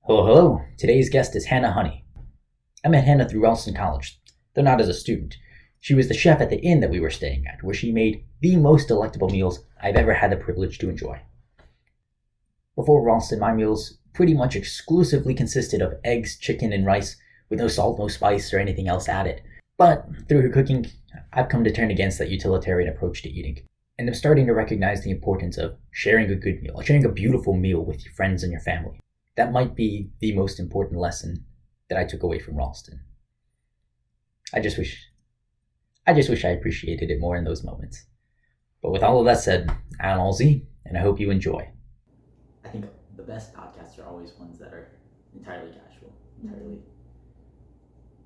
Hello, hello. Today's guest is Hannah Honey. I met Hannah through Ralston College, though not as a student. She was the chef at the inn that we were staying at, where she made the most delectable meals I've ever had the privilege to enjoy. Before Ralston, my meals pretty much exclusively consisted of eggs, chicken, and rice, with no salt, no spice, or anything else added. But through her cooking, I've come to turn against that utilitarian approach to eating, and I'm starting to recognize the importance of sharing a good meal, sharing a beautiful meal with your friends and your family. That might be the most important lesson that I took away from Ralston. I just wish I appreciated it more in those moments. But with all of that said, I'm Alzi, and I hope you enjoy. I think the best podcasts are always ones that are entirely casual,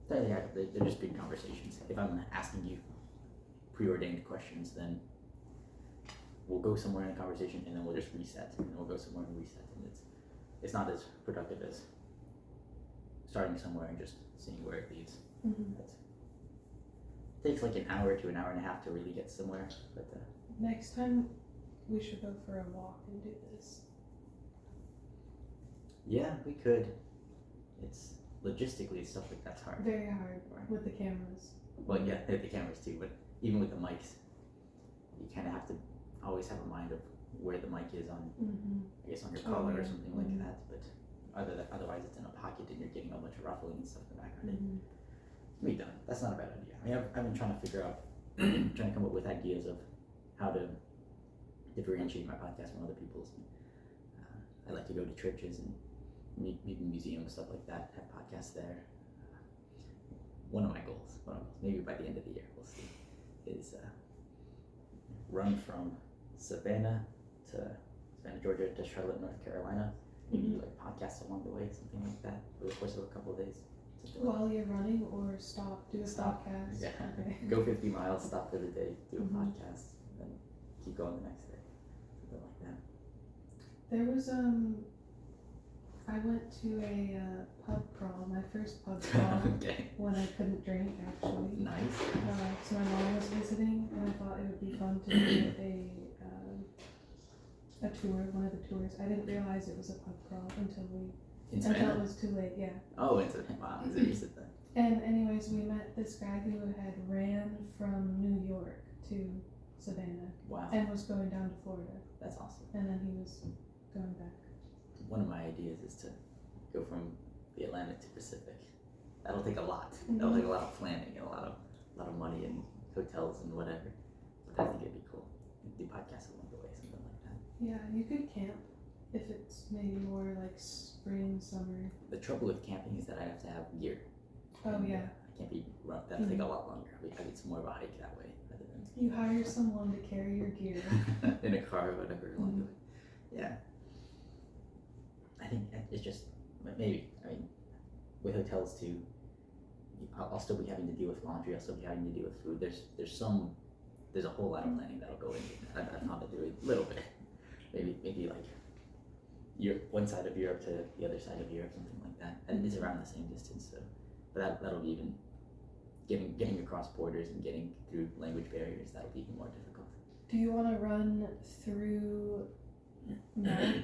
they're just good conversations. If I'm asking you preordained questions, then we'll go somewhere in a conversation and then we'll just reset, and we'll go somewhere and reset, and it's not as productive as starting somewhere and just seeing where it leads. It takes like an hour to an hour and a half to really get somewhere. But next time we should go for a walk and do this. yeah, we could. It's logistically stuff like that's hard. Very hard with the cameras. Well, yeah, the cameras too, but even with the mics, you kind of have to always have a mind of where the mic is on, I guess, on your collar or something like that. But otherwise, it's in a pocket and you're getting a bunch of ruffling and stuff in the background. It can be done. That's not a bad idea. I mean, I've been trying to figure out, trying to come up with ideas of how to differentiate my podcast from other people's. I like to go to churches and maybe museums, stuff like that, have podcasts there. One of my goals, maybe by the end of the year, we'll see, is run from Savannah, Georgia to Charlotte, North Carolina. Maybe like podcasts along the way, something like that, over the course of a couple of days. While you're running, or do a podcast? Yeah. Okay. Go 50 miles, stop for the day, do a podcast, and then keep going the next day. Something like that. There was I went to a pub crawl, my first pub crawl, Okay. when I couldn't drink actually. Nice. So my mom was visiting, and I thought it would be fun to do a tour, one of the tours. I didn't realize it was a pub crawl until it was too late. Yeah. Oh, wow, it's recent then. And anyways, we met this guy who had ran from New York to Savannah. Wow. And was going down to Florida. That's awesome. And then he was going back. One of my ideas is to go from the Atlantic to Pacific. That'll take a lot. That'll take a lot of planning and a lot of money and hotels and whatever. But I think it'd be cool. Do podcasts along the way, something like that. Yeah, you could camp if it's maybe more like spring, summer. The trouble with camping is that I have to have gear. Oh, And, yeah. I can't be run. That'll take a lot longer. It's more of a hike that way rather than You hire someone to carry your gear. in a car or whatever along the way. Yeah. I think it's just maybe. I mean, with hotels too, I'll still be having to deal with laundry. I'll still be having to deal with food. There's a whole lot of planning that'll go into it. I've found to do a little bit. Maybe like one side of Europe to the other side of Europe, something like that. And it's around the same distance, so. But that'll be even getting across borders and getting through language barriers. That'll be even more difficult. Do you want to run through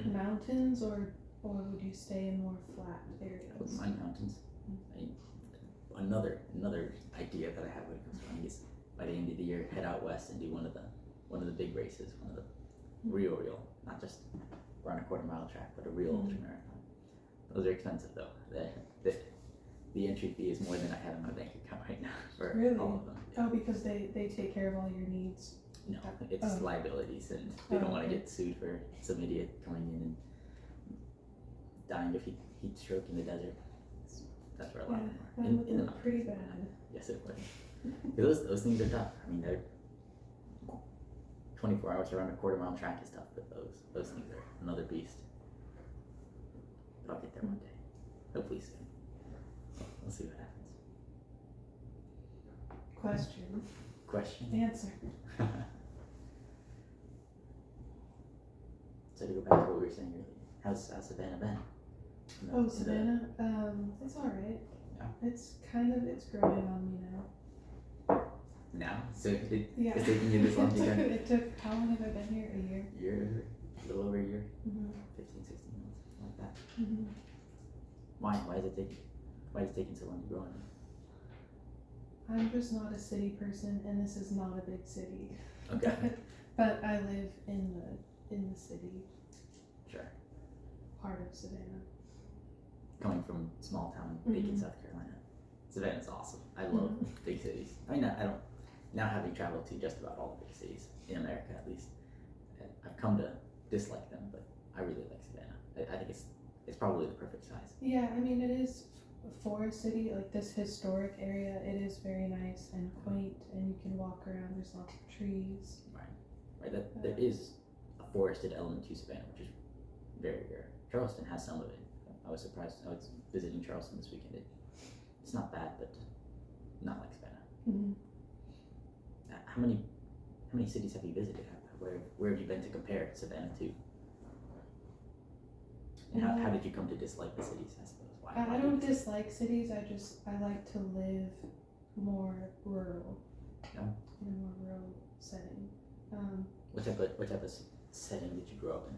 mountains or would you stay in more flat areas? I wouldn't mind mountains. Another idea that I have when it comes to running is by the end of the year head out west and do one of the big races, one of the real, not just run a quarter-mile track, but a real ultramarathon. Those are expensive though. The entry fee is more than I have in my bank account right now for all of them. Oh, because they take care of all your needs. No, it's liabilities, and they don't want to get sued for some idiot coming in and dying of heat stroke in the desert. That's where a lot of them are. That would look pretty bad. Yes, it would. Those things are tough. I mean, they're 24 hours around a quarter-mile track is tough, but those things are another beast. But I'll get there one day, hopefully soon. We'll see what happens. Question. Answer. So to go back to what we were saying earlier, how's Savannah been? Savannah? It's alright. Yeah. It's growing on me now. Now? So it's Yeah. taking you this long to get? It took, how long have I been here? A year? A little over a year? Mm-hmm. 15, 16 months, something like that. Mm-hmm. Why? Why is it taking so long to grow in? I'm just not a city person, and this is not a big city. Okay. But I live in the city Sure. part of Savannah. Coming from small town Macon, Mhm. South Carolina, Savannah's awesome. I love big cities. I mean, I don't now having traveled to just about all the big cities in America, at least. I've come to dislike them, but I really like Savannah. I think it's probably the perfect size. Yeah, I mean, it is for a city, like this historic area, it is very nice and quaint, and you can walk around, there's lots of trees. Right. That there is a forested element to Savannah, which is very rare. Charleston has some of it. I was surprised. I was visiting Charleston this weekend. It's not bad, but not like Savannah. Mm-hmm. How many cities have you visited? Where have you been to compare Savannah to? And how did you come to dislike the cities? I suppose. I don't dislike cities. I like to live more rural. Yeah. In a more rural setting. What type of setting did you grow up in?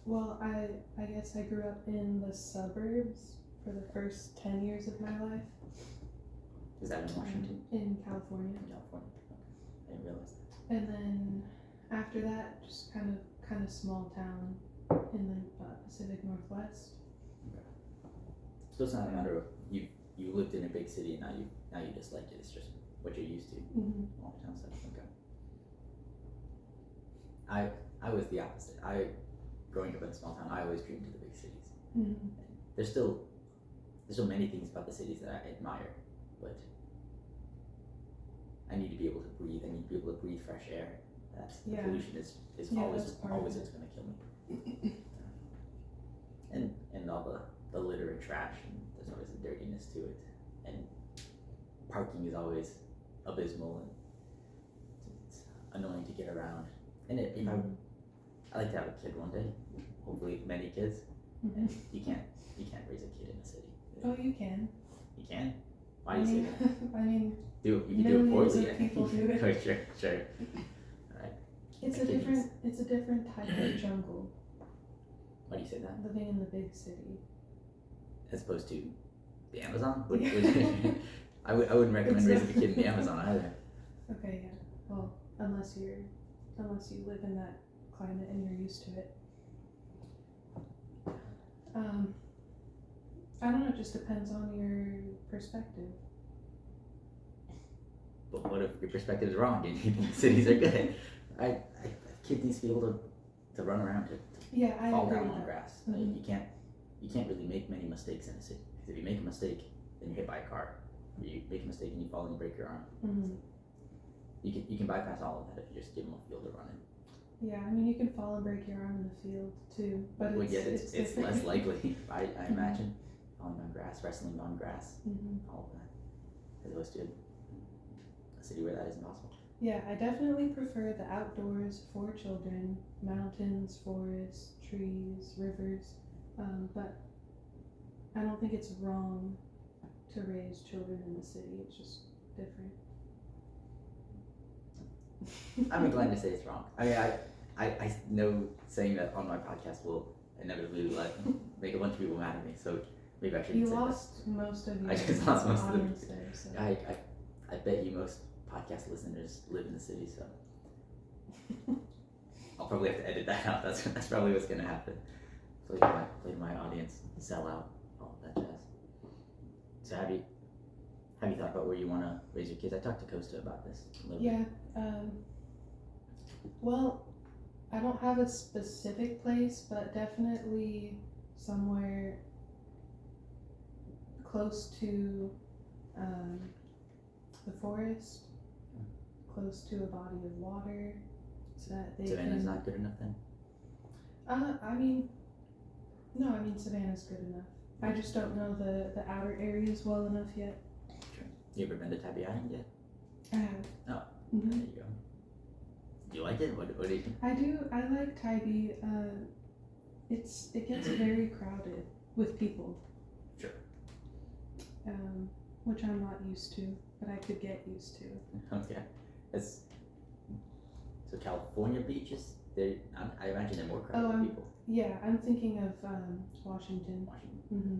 Well, I guess I grew up in the suburbs for the first 10 years of my life. Is that in Washington? In California. In California. Okay. I didn't realize that. And then after that, just kind of small town in the Pacific Northwest. So it's not a matter of you lived in a big city and now you dislike it. It's just what you're used to. Mm-hmm. Small town stuff. Okay. I was the opposite. Growing up in a small town, I always dreamed of the big cities. Mm-hmm. There's still many things about the cities that I admire, but I need to be able to breathe. I need to be able to breathe fresh air. The pollution is Yeah, always that's part always of it's gonna kill me. And all the litter and trash, and there's always a dirtiness to it, and parking is always abysmal, and it's annoying to get around. And if I like to have a kid one day, hopefully many kids. Mm-hmm. And you can't raise a kid in a city. Oh, you can. You can. Why do you say that? I mean, You can do it millions poorly. of people do it. Oh, sure. Alright. It's a different type of jungle Why do you say that? living in the big city. As opposed to the Amazon? I wouldn't recommend raising a kid in the Amazon either. Okay, yeah. Well, unless you live in that climate and you're used to it. I don't know, it just depends on your perspective. But what if your perspective is wrong and you think cities are good? Kids need to be able to run around, to Yeah, I fall agree down with on that. grass. Mhm. You can't really make many mistakes in a city. Because if you make a mistake, then you're hit by a car. Or you make a mistake and you fall and you break your arm. Mm-hmm. You can bypass all of that if you just give them a field to run in. Yeah, I mean, you can fall and break your arm in the field too, but Well, yeah, it's different. less likely, I imagine. Falling on grass, wrestling on grass, Mm-hmm. all of that. As opposed to a city where that isn't possible. Yeah, I definitely prefer the outdoors for children, mountains, forests, trees, rivers, but I don't think it's wrong to raise children in the city. It's just different. I'm inclined to say it's wrong. I mean, I know saying that on my podcast will inevitably make a bunch of people mad at me, so maybe I shouldn't You say lost most of your I just lost most of them. audience there, so. that. I bet you most podcast listeners live in the city, so I'll probably have to edit that out. That's probably what's gonna happen. Play to my audience, sell out, all of that jazz. So have you thought about where you want to raise your kids? I talked to Costa about this a little bit. Yeah, well, I don't have a specific place, but definitely somewhere close to the forest, close to a body of water, so that they Savannah's can. not good enough then? I mean, no, I mean Savannah's good enough. I just don't know the outer areas well enough yet. You ever been to Tybee Island yet? I have. Oh. Mhm. There you go. Do you like it? What do you think? I do. I like Tybee. It gets very crowded with people. Sure. Which I'm not used to, but I could get used to. Okay. So California beaches, I imagine they're more crowded Oh, with people. Yeah, I'm thinking of Washington. Washington. Mm-hmm.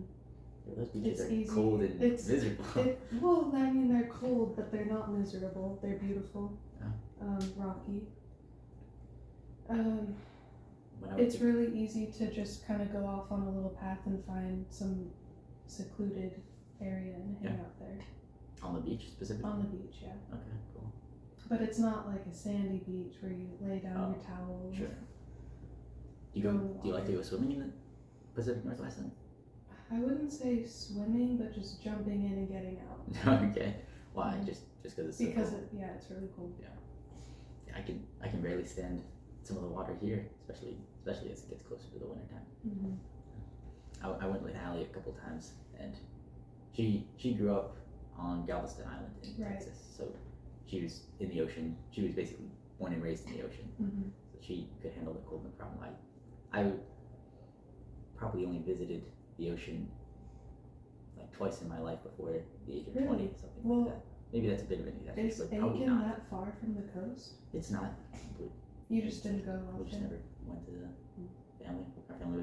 Those beaches It's are easy. cold and It's- miserable. Well, I mean, they're cold, but they're not miserable. They're beautiful. Yeah. Rocky. When I was It's really easy to just kind of go off on a little path and find some secluded area and hang out there. on the beach specifically. On the beach, yeah. Okay, cool. But it's not like a sandy beach where you lay down Oh, your towel. Sure. Do you like to go swimming in the Pacific Northwest then? I wouldn't say swimming, but just jumping in and getting out. Okay. Why? Just because it's so Because cold? it's really cold. Yeah, I can barely stand some of the water here, especially as it gets closer to the winter time. Mm-hmm. I went with Allie a couple times, and she grew up on Galveston Island in Right. Texas, so she was in the ocean. She was basically born and raised in the ocean, Mm-hmm. so she could handle the cold no problem. I probably only visited the ocean like twice in my life before the age of 20, Really? something Well, like that. Maybe that's a bit of an exaggeration, Is but probably Aiken not. that far from the coast? It's not. You just didn't go We just often. never went to the family. Our family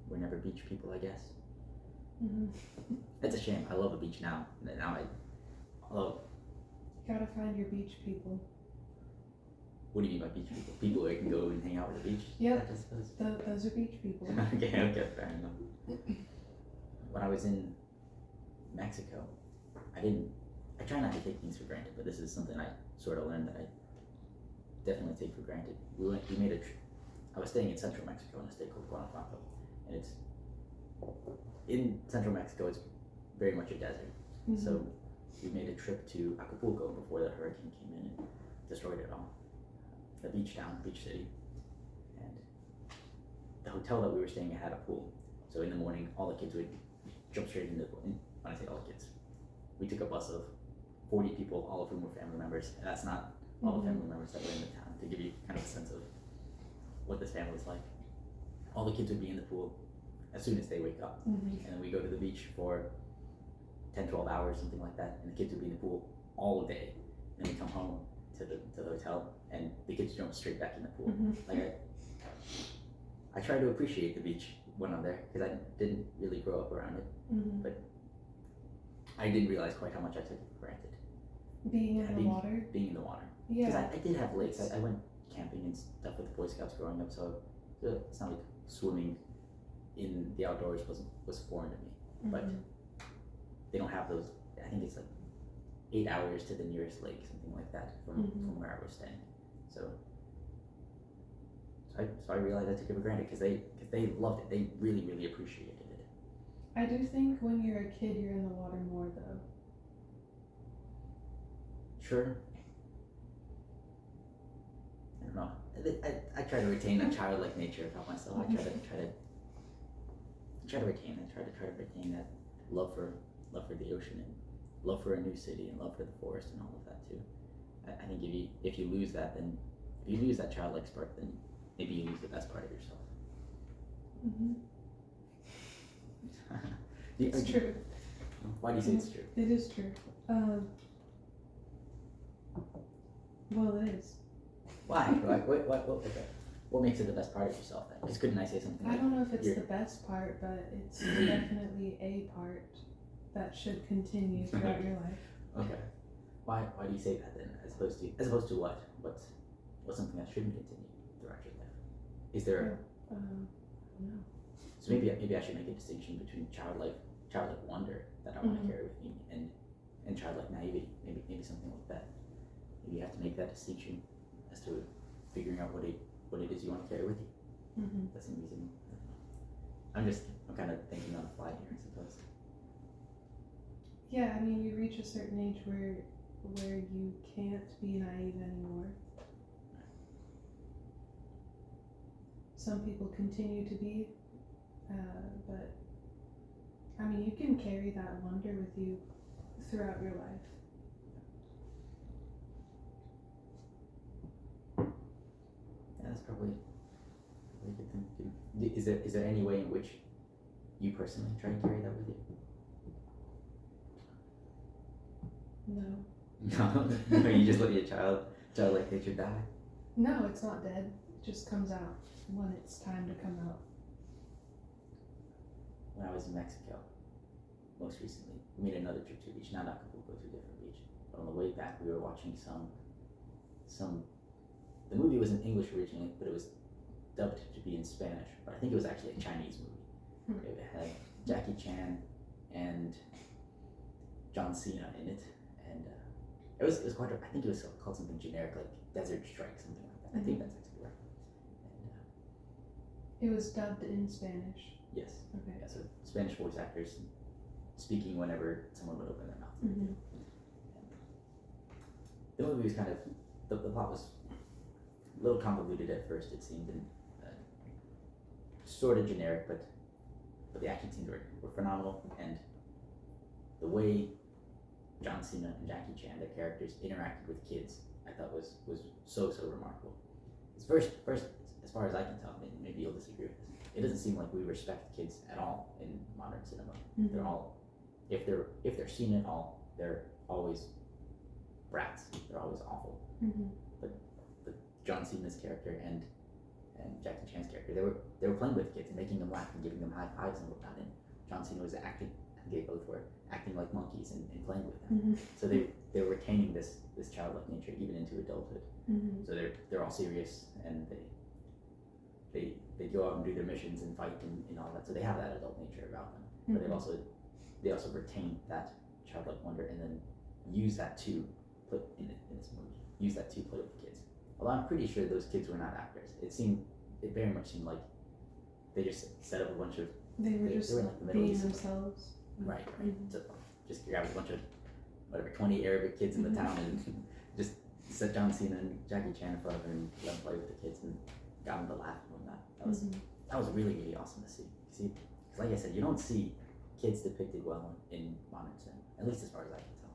we're never beach people, I guess. Mm-hmm. It's a shame. I love the beach now. Now I love. Gotta find your beach people. What do you mean by beach people? People where you can go and hang out at the beach? Yep. I suppose. Those are beach people. Okay, fair enough. When I was in Mexico, I try not to take things for granted, but this is something I sort of learned that I definitely take for granted. We made a trip. I was staying in central Mexico in a state called Guanajuato, and it's in central Mexico. It's very much a desert. Mhm. So we made a trip to Acapulco before the hurricane came in and destroyed it all. The beach town, beach city, and the hotel that we were staying at had a pool. So in the morning, all the kids would jump straight into the pool. And when I say all the kids, we took a bus of 40 people, all of whom were family members, and that's not all the family members that were in the town, to give you kind of a sense of what this family was like. All the kids would be in the pool as soon as they wake up, Mhm. and then we go to the beach for 10, 12 hours, something like that, and the kids would be in the pool all day. And then we come home to the hotel, and the kids jump straight back in the pool. Mhm. Like I try to appreciate the beach when I'm there, because I didn't really grow up around it. Mhm. I didn't realize quite how much I took it for granted, Being in the Being- water. being in the water. Because Yeah. I did have lakes. I went camping and stuff with the Boy Scouts growing up, so it's not like swimming in the outdoors was foreign to me. But Mhm. they don't have those. I think it's like 8 hours to the nearest lake, something like that, from where I was staying. So I realized I took it for granted because they loved it. They really, really appreciated it. I do think when you're a kid, you're in the water more though. Sure. I don't know. I try to retain a childlike nature about myself. I try to retain that. Try to retain that love for the ocean and love for a new city and love for the forest and all of that too. I think if you lose that, then if you lose that childlike spark, then maybe you lose the best part of yourself. Mm-hmm. You- It's true. Why do you say it's true? It is true. Well, it is. Why? What makes it the best part of yourself then? Because couldn't I say something I like, don't know if it's you're- the best part, but it's definitely a part that should continue throughout your life. okay, why do you say that then, as opposed to what? What's something that shouldn't continue throughout your life? Is there? I don't know. So maybe I should make a distinction between childlike wonder that I want to Mhm. carry with me and childlike naivety. Maybe something like that. Maybe you have to make that distinction as to figuring out what it is you want to carry with you. Mm-hmm. That's an reason. I'm kind of thinking on the fly here, I suppose. Yeah, I mean, you reach a certain age where you can't be naive anymore. Some people continue to be, but I mean, you can carry that wonder with you throughout your life. Yeah, that's probably a good thing to do. Is there any way in which you personally try to carry that with you? No. No, you just let your childlike nature die. No, it's not dead. It just comes out when it's time to come out. When I was in Mexico, most recently. We made another trip to a beach. Not Acapulco, to a different beach. But on the way back, we were watching some. The movie was in English originally, but it was dubbed to be in Spanish. But I think it was actually a Chinese movie. It had Jackie Chan and John Cena in it, and it was quite. I think it was called something generic like Desert Strike, something like that. I think that's actually right. And It was dubbed in Spanish. yes, Okay. yeah. So Spanish voice actors speaking whenever someone would open their mouth. Mm-hmm. The movie was kind of the plot was a little convoluted at first. It seemed and sort of generic, but the action scenes were phenomenal, and the way John Cena and Jackie Chan, their characters, interacted with kids, I thought was so remarkable. It's first, as far as I can tell, maybe you'll disagree with this. It doesn't seem like we respect kids at all in modern cinema. Mm-hmm. They're all, if they're seen at all, they're always brats. They're always awful. Mm-hmm. But John Cena's character and Jackie Chan's character, they were playing with kids and making them laugh and giving them high fives and whatnot. And John Cena was acting. They both were acting like monkeys and playing with them. Mm-hmm. So they were retaining this childlike nature even into adulthood. Mm-hmm. So they're all serious and they go out and do their missions and fight and all that. So they have that adult nature about them. But they also retain that childlike wonder and then use that to put in this movie. Use that to play with the kids. Although I'm pretty sure those kids were not actors. It very much seemed like they just set up a bunch of They were They just were like the Middle being East. themselves. right. Mhm. So just grab a bunch of 20 Arabic kids in the town and just set John Cena and Jackie Chan in front of him and let them play with the kids and got them to laugh and whatnot. That was really awesome to see. See, because like I said, you don't see kids depicted well in modern cinema, at least as far as I can tell.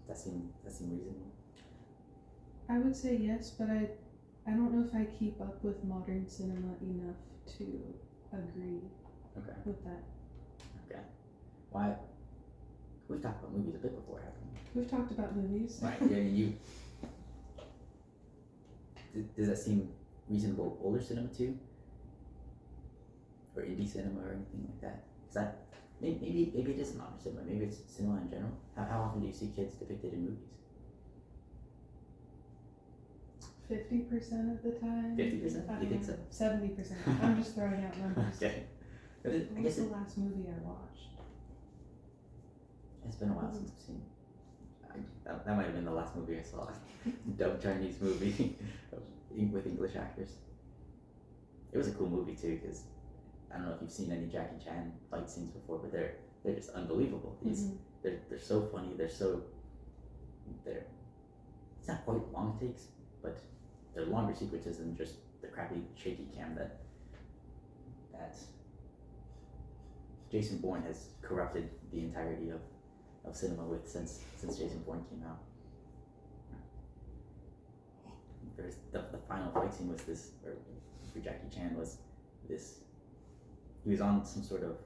Does that seem reasonable? I would say yes, but I don't know if I keep up with modern cinema enough to agree Okay. with that. Okay. Why? We've talked about movies a bit before, haven't we? We've talked about movies. Right. Yeah. Does that seem reasonable? Older cinema too, or indie cinema or anything like that? Is that maybe it is modern cinema? Maybe it's cinema in general. How often do you see kids depicted in movies? 50% of the time. 50%? You think so? 70%. I'm just throwing out numbers. Okay. But I What was guess the last movie I watched? it's been a while since I've seen. That might have been the last movie I saw. Dubbed Chinese movie with English actors. It was a cool movie too, because I don't know if you've seen any Jackie Chan fight scenes before, but they're just unbelievable. They're so funny. It's not quite long takes, but they're longer sequences than just the crappy shaky cam that Jason Bourne has corrupted the entirety of cinema with since Jason Bourne came out. There's the final fight scene was this, or for Jackie Chan was this. He was on some sort of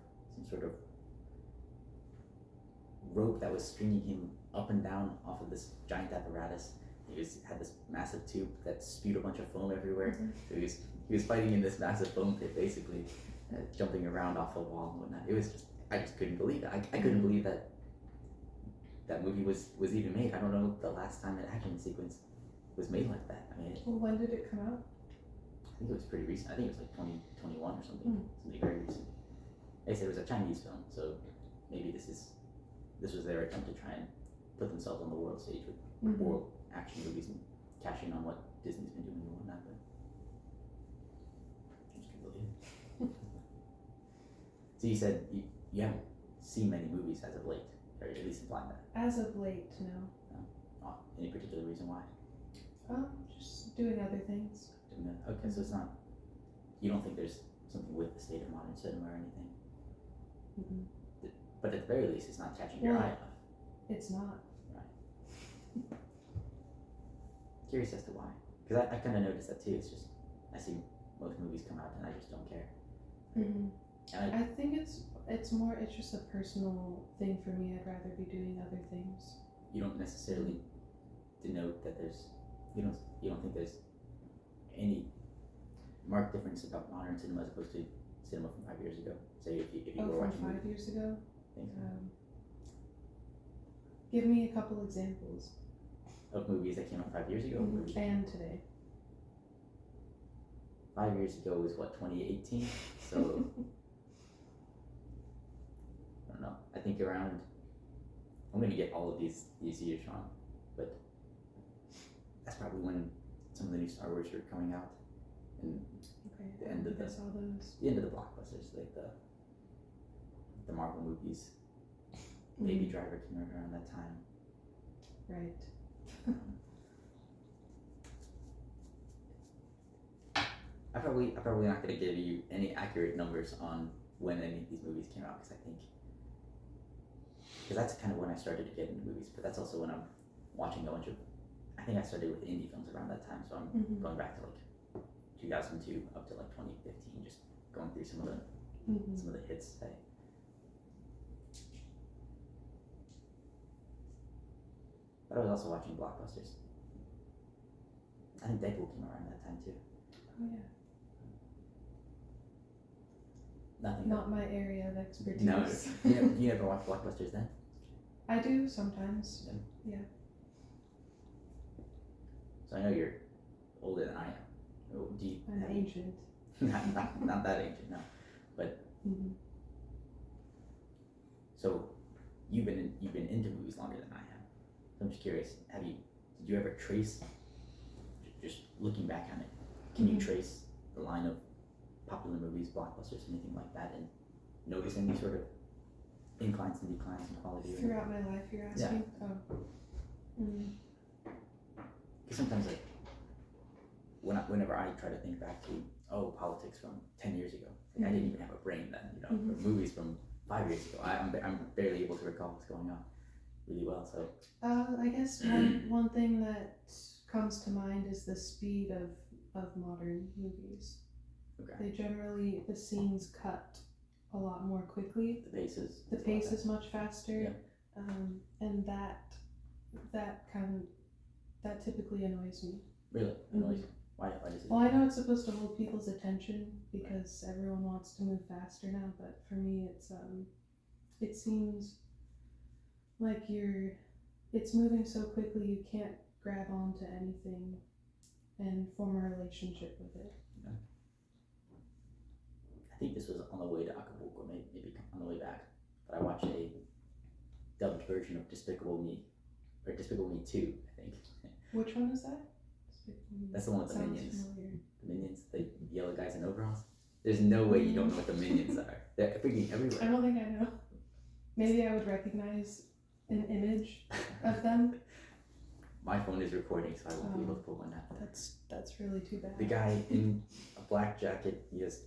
rope that was stringing him up and down off of this giant apparatus. He had this massive tube that spewed a bunch of foam everywhere. So he was fighting in this massive foam pit, basically, jumping around off a wall and whatnot. It was just, I just couldn't believe it. I couldn't believe that movie was even made. I don't know the last time an action sequence was made like that. I mean, Well, when did it come out? I think it was pretty recent. I think it was like 2021 or something. Something very recent. They said it was a Chinese film, so maybe this was their attempt to try and put themselves on the world stage with world action movies and cash in on what Disney's been doing and whatnot. But I just can't believe it. So you said you haven't seen many movies as of late, or at least implied that. As of late, no. Any particular reason why? Just doing other things. Doing that? Okay, so it's not. You don't think there's something with the state of modern cinema or anything? Mm-hmm. But at the very least, it's not catching your eye enough. It's not. Curious as to why. Because I kind of noticed that too. It's just, I see most movies come out and I just don't care. Mm-hmm. And I think it's just a personal thing for me. I'd rather be doing other things. you don't necessarily denote that you don't think there's any marked difference about modern cinema as opposed to, cinema from 5 years ago? Say if you Oh, were from watching 5 years ago? things Give me a couple examples. of movies that came out 5 years ago. Movies that And today. 5 years ago was what, 2018? So I don't know. I think around. I'm gonna get all of these years wrong, but that's probably when some of the new Star Wars were coming out, and Okay, the end of I saw those. the end of the blockbusters, like the Marvel movies. Baby Driver came out around that time. Right. I'm probably not gonna give you any accurate numbers on when any of these movies came out because that's kind of when I started to get into movies, but that's also when I'm watching a bunch of. I think I started with indie films around that time, so I'm going back to like 2002 up to like 2015, just going through some of the hits. But I was also watching blockbusters. I think Deadpool came around that time too. Oh yeah. Nothing. Not my area of expertise. No. You ever watch blockbusters then? I do sometimes. So I know you're older than I am. Do you? I'm ancient. not that ancient, no. But so you've been into movies longer than I have. So I'm just curious. Did you ever trace? Just looking back on it, can you trace the line of popular movies, blockbusters, anything like that, and notice any sort of inclines and declines in quality? Throughout my life, you're asking? Yeah. Oh. Because sometimes, like, whenever I try to think back to politics from 10 years ago, like, I didn't even have a brain then. Or movies from 5 years ago, I'm barely able to recall what's going on really well. So I guess one thing that comes to mind is the speed of modern movies. okay, They generally, the scenes cut a lot more quickly. the pace is much faster. Yeah. And that typically annoys me. really annoys you. Why does it? Well, I know it's supposed to hold people's attention because everyone wants to move faster now, but for me it seems like it's moving so quickly you can't grab onto anything and form a relationship with it. I think this was on the way to Acapulco, maybe on the way back, but I watched a dubbed version of Despicable Me, or Despicable Me 2, I think. Which one is that? That's the one with the Sounds Minions. familiar. The Minions, the yellow guys in overalls. There's no way you don't know what the Minions are. They're freaking I everywhere. don't think I know. Maybe I would recognize an image of them. My phone is recording, so I won't be able to pull one out. That's really too bad. The guy in a black jacket, he's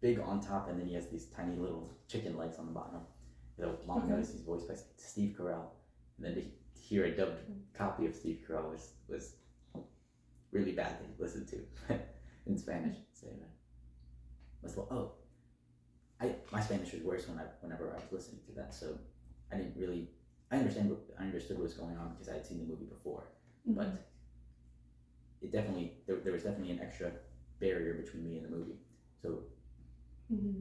big on top, and then he has these tiny little chicken legs on the bottom. The long nose, he's voiced by Steve Carell. And then to hear a dubbed copy of Steve Carell was really bad to listen to in Spanish. So, my Spanish was worse whenever I was listening to that. So I understood what was going on because I had seen the movie before, but it definitely there was definitely an extra barrier between me and the movie. So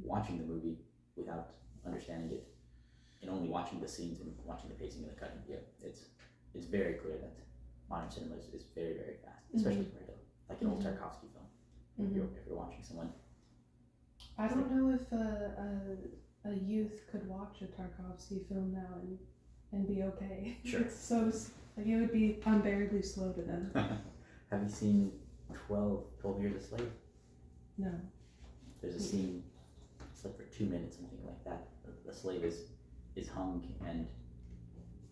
watching the movie without understanding it and only watching the scenes and watching the pacing and the cutting, it's very clear that modern cinema is very, very fast, especially compared to like an old Tarkovsky film. If you're watching someone, I don't know if a youth could watch a Tarkovsky film now and be okay. Sure. It's so like it would be unbearably slow to them. Have you seen 12 Years a Slave? No. There's a scene, it's like for 2 minutes, something like that. The slave is hung and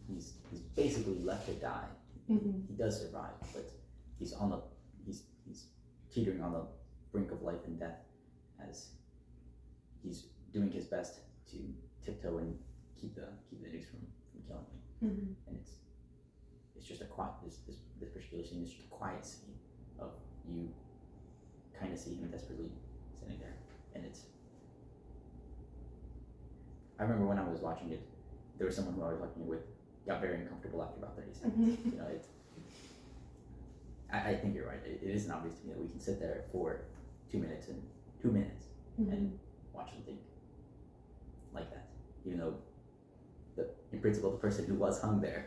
he's basically left to die. He does survive, but he's teetering on the brink of life and death as he's doing his best to tiptoe and keep the noose from killing him. And it's just a quiet. This particular scene is just a quiet scene of you kind of see him desperately sitting there, and I remember when I was watching it, there was someone who I was watching it with got very uncomfortable after about 30 seconds. I think you're right. It isn't obvious to me that we can sit there for 2 minutes and and watch something like that, even though in principle the person who was hung there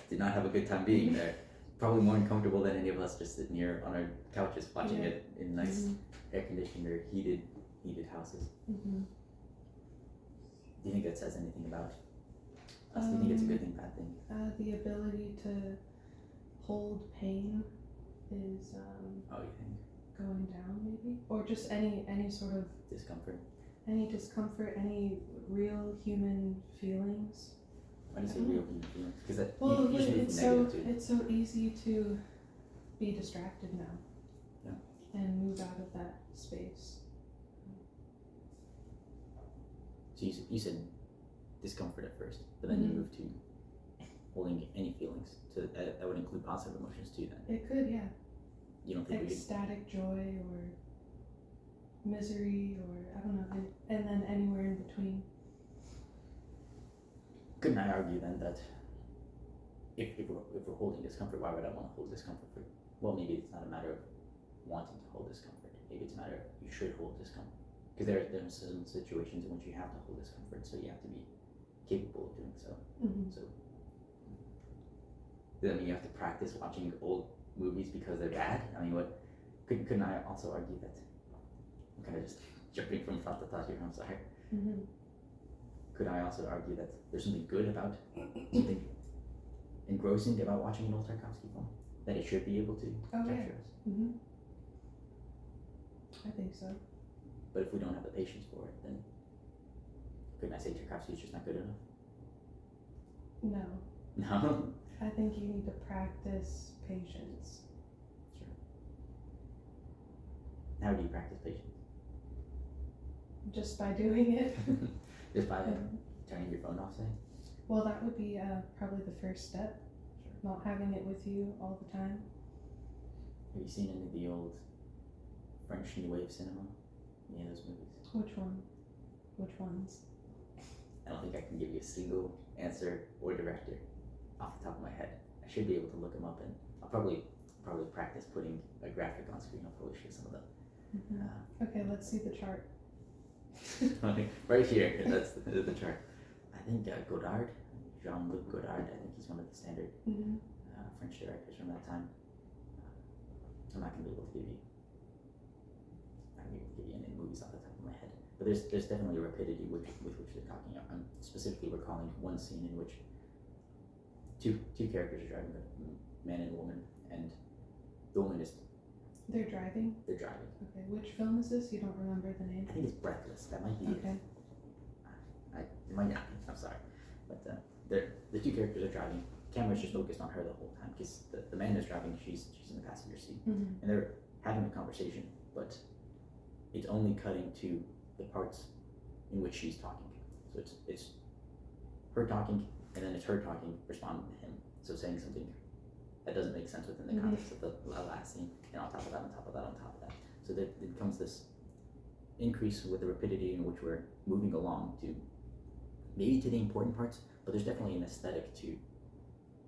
did not have a good time being there. Probably more uncomfortable than any of us just sitting here on our couches watching Yeah. it in nice air conditioned or heated houses. Mm-hmm. Do you think that says anything about us? Do you think it's a good thing, bad thing? The ability to hold pain is Oh, you think going down, maybe, or just any sort of discomfort? any discomfort, any real human feelings. Why do you say I don't real know. human feelings? Because that Well, you just move it's from so negative to it's so easy to be distracted now. Yeah. And move out of that space. so you said discomfort at first, but then you Mhm. moved to holding any feelings. So that would include positive emotions too. Then It could, yeah, you don't think we could? ecstatic joy or misery or I don't know, and then anywhere in between. Couldn't I argue then that if we're holding discomfort, why would I want to hold discomfort for? Well, maybe it's not a matter of wanting to hold discomfort. Maybe it's a matter of you should hold discomfort. Because there are some situations in which you have to hold discomfort, so you have to be capable of doing so. Mm-hmm. So does that mean you have to practice watching old movies because they're bad? I mean, what? Couldn't I also argue that? I'm kind of just jumping from thought to thought here. I'm sorry. Mm-hmm. Could I also argue that there's something good about something engrossing about watching an old Tarkovsky film? That it should be able to Oh, yeah. capture us. Mm-hmm. I think so. But if we don't have the patience for it, then couldn't I say Tarkovsky's just not good enough? No, No? I think you need to practice patience. Sure. How do you practice patience? Just by doing it. Just by turning your phone off, say? Well, that would be probably the first step. Sure. Not having it with you all the time. Have you seen any of the old French New Wave cinema? Any of those movies? Which one? Which ones? I don't think I can give you a single answer or director off the top of my head. I should be able to look them up, and I'll probably practice putting a graphic on screen. I'll probably show some of them. Mm-hmm. Okay, let's see the chart. Right here, that's the chart. I think Godard, Jean-Luc Godard, I think he's one of the standard Mm-hmm. French directors from that time. I'm not going to be able to give you any movies off the top of my head, but there's definitely a rapidity with which they're talking. I'm specifically recalling one scene in which two characters are driving, a man and a woman, and the woman is They're driving? they're driving. Okay, which film is this? You don't remember the name? I think it's Breathless. That might be it. Okay. It might not be. I'm sorry, but the two characters are driving. Camera's just focused on her the whole time because the man is driving. She's in the passenger seat, Mm-hmm. and they're having a conversation, but it's only cutting to the parts in which she's talking. So it's her talking, and then it's her talking, responding to him. So saying something that doesn't make sense within the Mhm. context of the last scene, and on top of that, on top of that, on top of that. So there comes this increase with the rapidity in which we're moving along to maybe to the important parts, but there's definitely an aesthetic to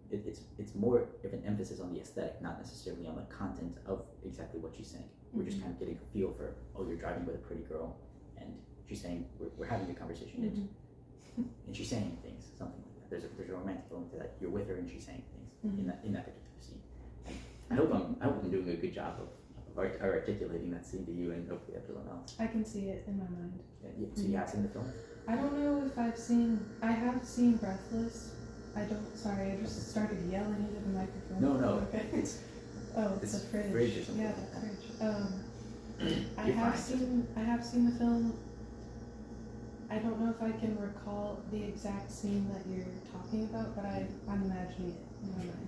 it. It's more of an emphasis on the aesthetic, not necessarily on the content of exactly what she's saying. We're just kind of getting a feel for, oh, you're driving with a pretty girl, and she's saying we're having a conversation, and she's saying things, something like that. There's a romantic element to that. You're with her, and she's saying things in that particular scene. And I hope I'm doing a good job of articulating that scene to you, and hopefully everyone else. I can see it in my mind. So you have seen the film? I don't know if I have seen Breathless. I just started yelling into the microphone. No. Okay. It's It's the fridge. fridge or something Yeah, like the that. fridge. I You're have fine. seen the film. I don't know if I can recall the exact scene that you're talking about, but I'm imagining it in my mind.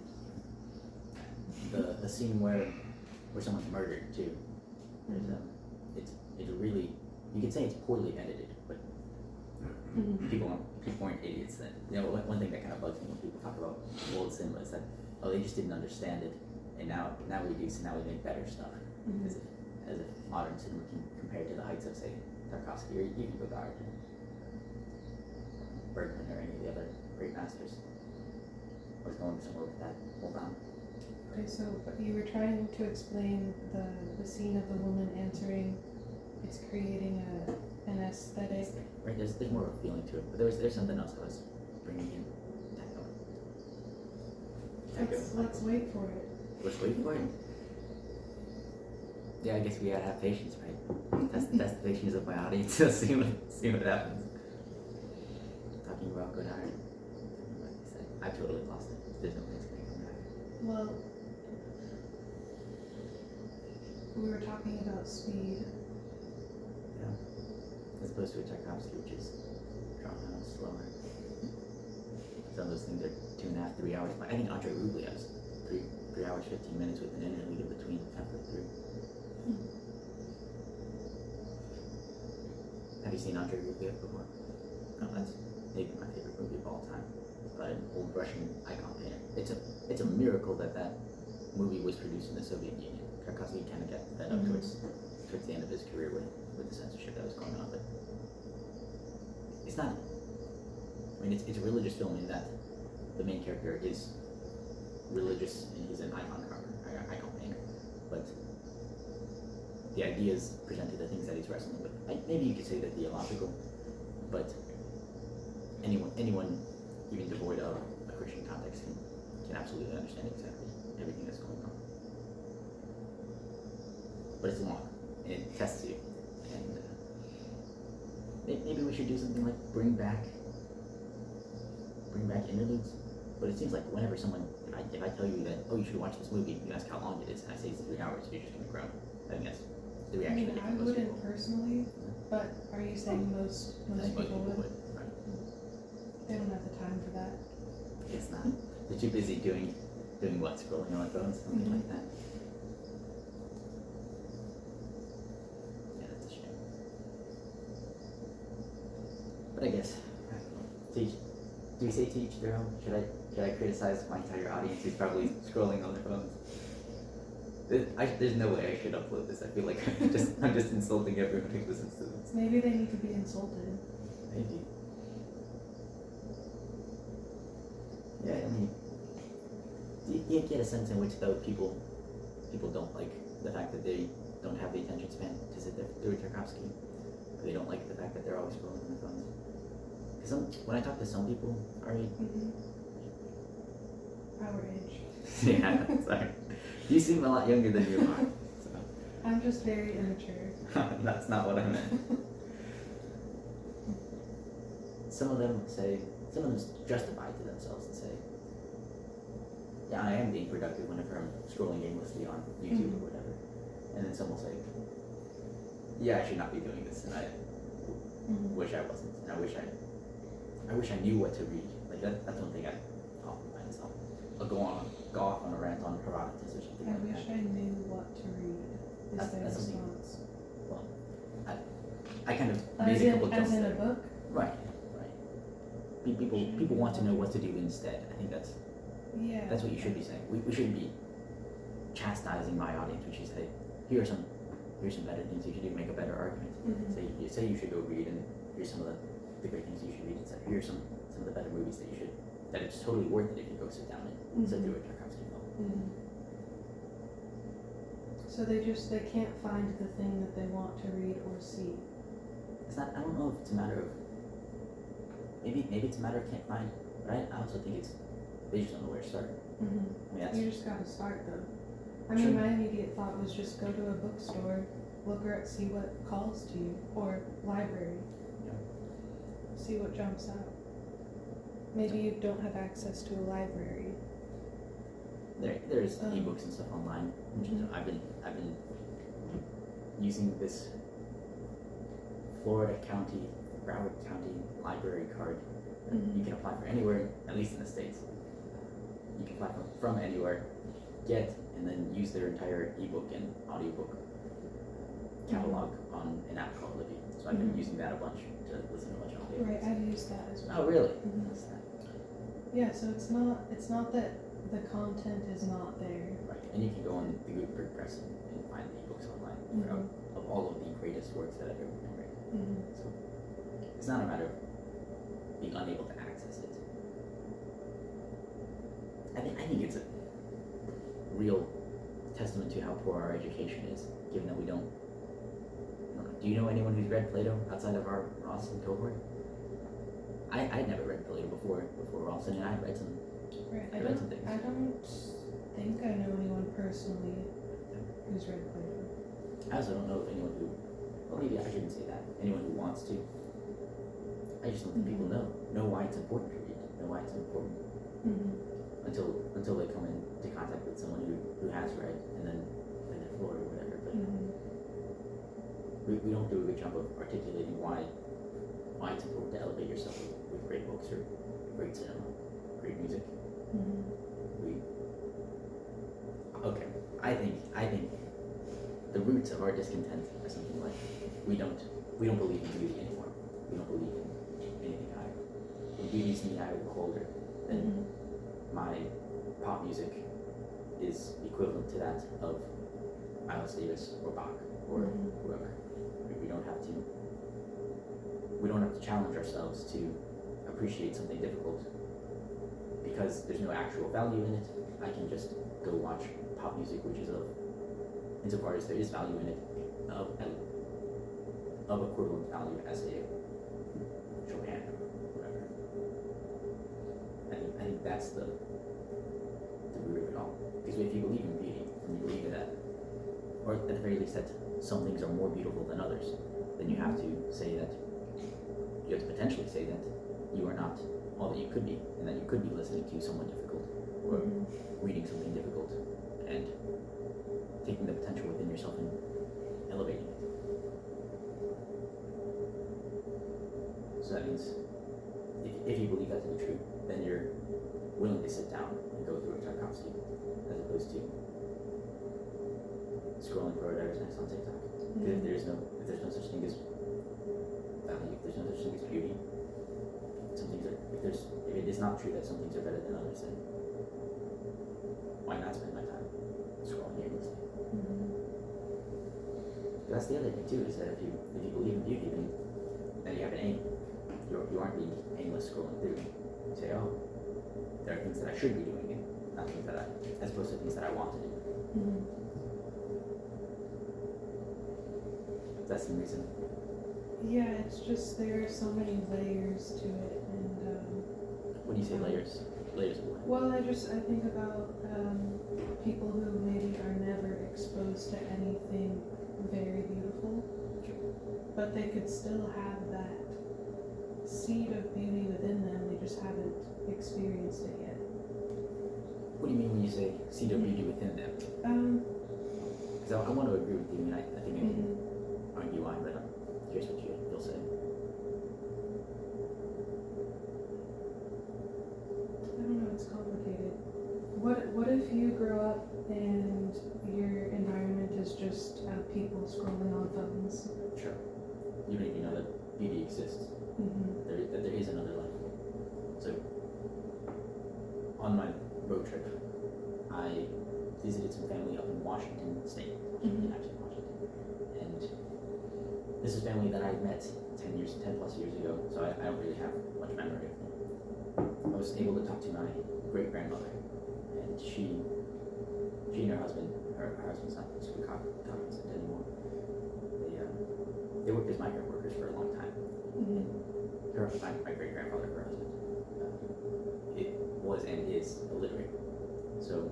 The scene where someone's murdered too. There's it's really, you could say it's poorly edited, but people aren't idiots. That one thing that kind of bugs me when people talk about old cinema is that they just didn't understand it, and now we do, so now we make better stuff. As if modern cinema can compare to the heights of, say, Tarkovsky or even Godard, Bergman, or any of the other great masters. I was going somewhere with that. Hold on. Okay, so you were trying to explain the scene of the woman answering, It's creating an aesthetic. Right, there's more of a feeling to it, but there's something else I was bringing in. Let's wait for it. Let's wait for it. Yeah, I guess we gotta have patience, right? That's the patience of my audience. see what happens. Talking about good art. Like I said, I totally lost it. There's no way it's gonna come back. Well, we were talking about speed. As opposed to a Tchaikovsky, which is drawn out slower. Some of those things are 2.5, 3 hours. I think Andrei Rublev's 3 hours, 15 minutes with an interlude in between after 3. Have you seen Andrei Rublev before? No, that's maybe my favorite movie of all time. It's about an old Russian icon painter. It's a miracle that movie was produced in the Soviet Union. Tchaikovsky kind of got fed up towards the end of his career with the censorship that was going on, but it's not. I mean, it's a religious film in that the main character is religious and he's an icon painter, but the ideas presented, the things that he's wrestling with, maybe you could say they're theological, but anyone even devoid of a Christian context can absolutely understand exactly everything that's going on. But it's long and it tests you, and maybe we should do something like bring back interludes. But it seems like whenever someone, if I tell you that, oh, you should watch this movie, you ask how long it is, and I say it's 3 hours, you're just gonna groan. I think that's the I reaction. mean, I wouldn't personally, but are you saying most people would? Right? They don't have the time for that. It's not. They're too busy doing what? Scrolling on their phones, something like that. Yeah, that's a shame. But I guess, do we say to each their own? Should I criticize my entire audience who's probably scrolling on their phones? There's no way I should upload this. I feel like I'm just insulting everyone who listens to this. Maybe they need to be insulted. Maybe. Yeah, I mean, do you get a sense in which though people don't like the fact that they don't have the attention span to sit there through Tchaikovsky? Or they don't like the fact that they're always scrolling on their phones. Because when I talk to some people, Ari. Our age. Yeah, sorry. You seem a lot younger than you are. So. I'm just very immature. That's not what I meant. Some of them justify to themselves and say, yeah, I am being productive whenever I'm scrolling aimlessly on YouTube or whatever. And then some will say, yeah, I should not be doing this, and I wish I wasn't, and I wish I knew what to read. Like that's one thing I often find myself. I'll go off on a rant on Herodotus or something I like wish that. I knew what to read. Is their That's something- response? Well, I kind of As made a couple in, jumps as in a there. book? Right. People want to know what to do instead. I think that's what you should be saying. We shouldn't be chastising my audience. We should say, here's some better things you should do. Make a better argument. Say you should go read, and here's some of the great things you should read. Instead, here's some of the better movies that it's totally worth it if you go sit down and sit through a Tchaikovsky film. So they can't find the thing that they want to read or see. It's not. I don't know if it's a matter of. Maybe it's a matter of can't find, but I also think they just don't know where to start. I mean, You just gotta start though. I Sure. mean, my immediate thought was just go to a bookstore, look or see what calls to you, or library. Yeah. See what jumps out. Maybe you don't have access to a library. There's ebooks and stuff online. Which is, I've been using this Broward County library card that you can apply for anywhere, at least in the States. You can apply from anywhere, get, and then use their entire ebook and audiobook catalog on an app called Libby. So I've been using that a bunch to listen to a bunch of audiobooks. Right, I've used that as well. Oh, really? Mhm. That's that. Yeah, so it's not that the content is not there. Right, and you can go on the Gutenberg Press and find the ebooks online of all of the greatest works that I've ever been read. So it's not a matter of being unable to access it. I think it's a real testament to how poor our education is, given that we don't Do you know anyone who's read Plato outside of our Ralston cohort? I'd never read Plato before Ralston, and I read some. Right. I read some things. I don't think I know anyone personally who's read Plato. I also don't know if anyone who, well, maybe I shouldn't say that. Anyone who wants to. I just don't think people know why it's important to read, know why it's important until they come into contact with someone who has read and then they're floored or whatever. But we don't do a good job of articulating why it's important to elevate yourself with great books or great cinema, great music. Okay, I think the roots of our discontent are something like we don't believe in beauty anymore. We don't believe in anything higher. When beauty's in the eye of the beholder, then my pop music is equivalent to that of Miles Davis or Bach or whoever. We don't have to challenge ourselves to appreciate something difficult because there's no actual value in it. I can just go watch pop music, which is insofar as there is value in it, of equivalent value as a Chopin or whatever. I think that's the root of it all. Because if you believe in beauty, and you believe in that, or at the very least that some things are more beautiful than others, then you have to say that, you have to potentially say that you are not all that you could be, and that you could be listening to someone difficult, or reading something difficult, and taking the potential within yourself and elevating it. So that means, if you believe that to be true, then you're willing to sit down and go through a Tchaikovsky, as opposed to scrolling Paradise next on TikTok. Because if there's no such thing as value, if there's no such thing as beauty, if it is not true that some things are better than others, then why not spend my time scrolling aimlessly? That's the other thing too, is that if you believe in beauty, then you have an aim. You aren't being aimless scrolling through. You say, oh, there are things that I should be doing, and not things as opposed to things that I want to do. That's the reason. Yeah, it's just there are so many layers to it, and when you say layers of what? well, I think about people who maybe are never exposed to anything very beautiful, but they could still have that seed of beauty within them. They just haven't experienced it yet. What do you mean when you say seed of beauty within them? Because I want to agree with you, and I think I can argue why, but here's what you'll say. I don't know, it's complicated. What if you grow up and your environment is just people scrolling on phones? Sure. You don't even know that beauty exists. That there is another life. So, on my road trip, I visited some family up in Washington State, Washington. And this is family that I met 10 plus years ago, so I don't really have much memory of them. I was able to talk to my great-grandmother, and she and her husband's not super cognizant anymore. They worked as migrant workers for a long time. My great-grandfather, her husband, it was and is illiterate. So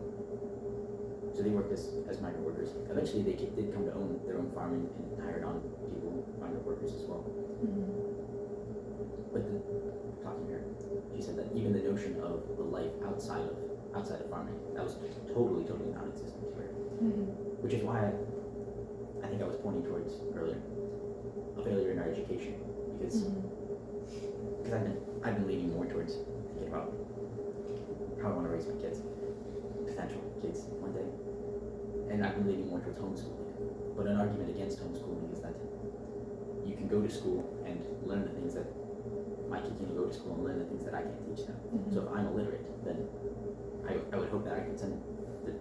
they worked as migrant workers. Eventually they did come to own their own farm and hired on migrant workers as well. But talking to her, she said that even the notion of the life outside of farming, that was totally non-existent to her. Which is why I think I was pointing towards earlier a failure in our education, because I've been leaning more towards thinking about how I want to raise my kids, potential kids one day, and I've been leaning more towards homeschooling. But an argument against homeschooling is that you can go to school and learn the things that my kid can go to school and learn the things that I can't teach them. So if I'm illiterate, then I would hope that I can send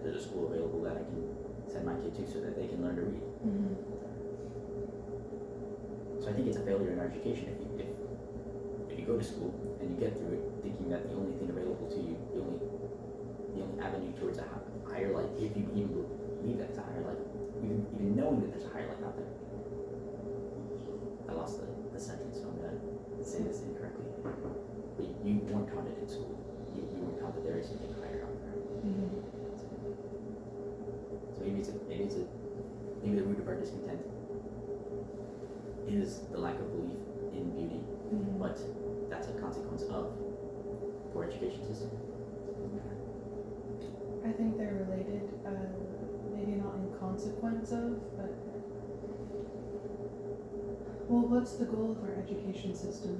there's a school available that I can send my kid to so that they can learn to read. So I think it's a failure in our education if you go to school and you get through it thinking that the only thing available to you, the only avenue towards a higher life, if you even believe that it's a higher life, even knowing that there's a higher life out there, I lost the sentence, so I'm gonna say this incorrectly. But you weren't taught it in school. You weren't taught that there is something higher out there. So maybe the root of our discontent is the lack of belief in beauty, but that's a consequence of poor education system. I think they're related, maybe not in consequence of, but well, what's the goal of our education system?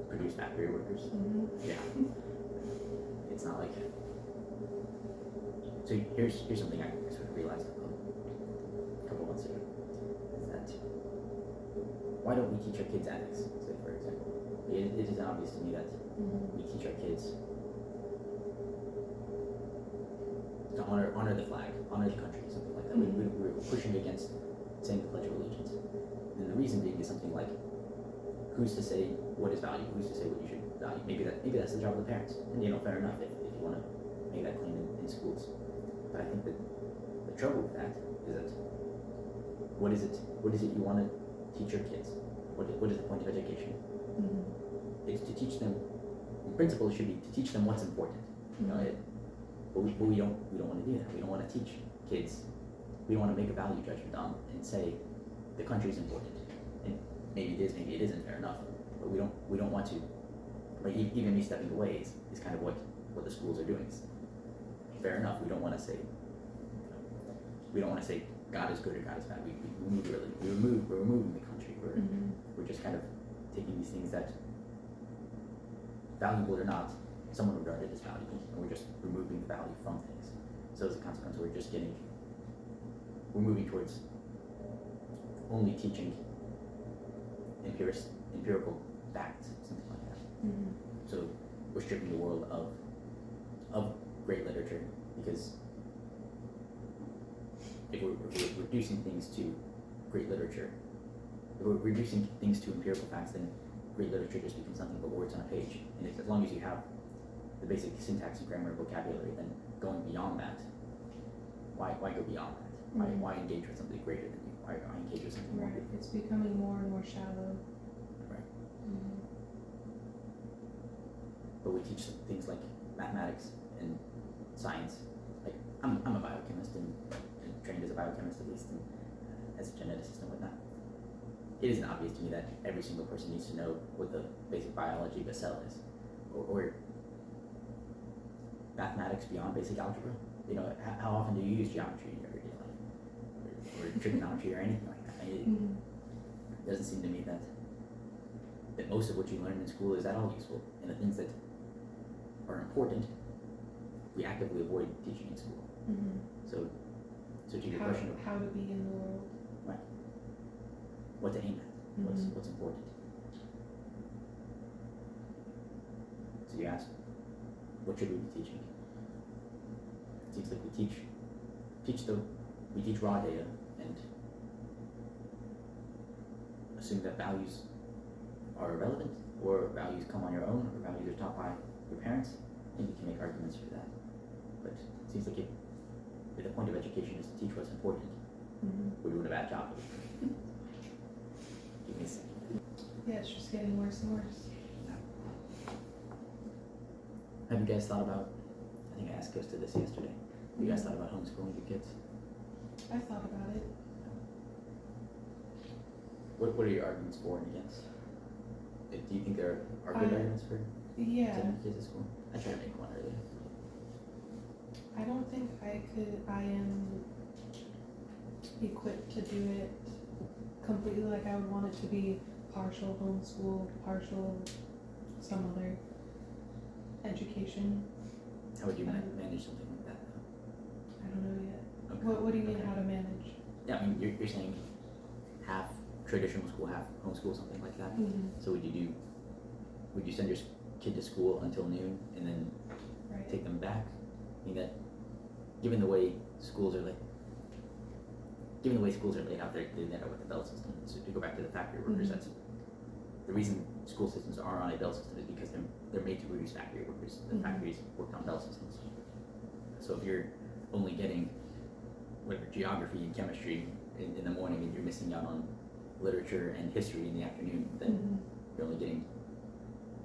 Produce factory workers. Yeah. It's not like. So here's something I sort of realized a couple months ago. Is that why don't we teach our kids ethics? Say for example, it is obvious to me that we teach our kids to honor the flag, honor the country, something like that. We're pushing against saying the Pledge of Allegiance, and the reason being is something like, who's to say what is value? Who's to say what you should value? Maybe that's the job of the parents, and fair enough if you want to make that claim in schools. But I think that the trouble with that is that what is it you want to teach your kids? What is the point of education? It's to teach them. The principle should be to teach them what's important. But we don't want to do that. We don't want to teach kids. We don't want to make a value judgment on and say the country's important. And maybe it is, maybe it isn't. Fair enough. But we don't want to. Like even me stepping away is kind of what the schools are doing. Fair enough. We don't want to say. We don't want to say God is good or God is bad. We're removing the country. We're just kind of taking these things that, valuable or not, someone regarded as valuable, and we're just removing the value from things. So as a consequence, we're moving towards only teaching empirical facts, something like that. So we're stripping the world of great literature, because if we're reducing things to great literature, if we're reducing things to empirical facts, then great literature just becomes nothing but words on a page. And as long as you have the basic syntax and grammar and vocabulary, then going beyond that, why go beyond that? Why engage with something greater than you? Why engage with something more? Right, it's becoming more and more shallow. Right. But we teach things like mathematics and science. Like I'm a biochemist and trained as a biochemist, at least, and as a geneticist and whatnot. It isn't obvious to me that every single person needs to know what the basic biology of a cell is, or mathematics beyond basic algebra. How often do you use geometry in your everyday life, or trigonometry, or anything like that? It doesn't seem to me that most of what you learn in school is at all useful, and the things that are important, we actively avoid teaching in school. So to your question of how to be in the world. Right. What to aim at, what's important. So you ask, what should we be teaching? It seems like we teach raw data and assume that values are irrelevant, or values come on your own, or values are taught by your parents. I think you can make arguments for that. But it seems like if the point of education is to teach what's important, we're doing a bad job of it. Give me a second. Yeah, it's just getting worse and worse. Have you guys thought about, I think I asked Costa this yesterday, have you guys thought about homeschooling your kids? I thought about it. What are your arguments for and against? Do you think there are good arguments for Yeah. sending kids to school? I tried to make one earlier. I don't think I am equipped to do it completely. Like, I would want it to be partial homeschool, partial some other education. How would you manage something like that though? I don't know yet. Okay. What do you mean, Okay. how to manage? Yeah, I mean, you're saying half traditional school, half homeschool, something like that. So would you send your kid to school until noon and then Right. take them back? I mean, that, given the way schools are laid out, they end up with the belt system. So to go back to the factory workers, that's the reason school systems are on a belt system, is because they're made to produce factory workers. The factories work on belt systems. So if you're only getting whatever geography and chemistry in the morning, and you're missing out on literature and history in the afternoon, then Mhm. you're only getting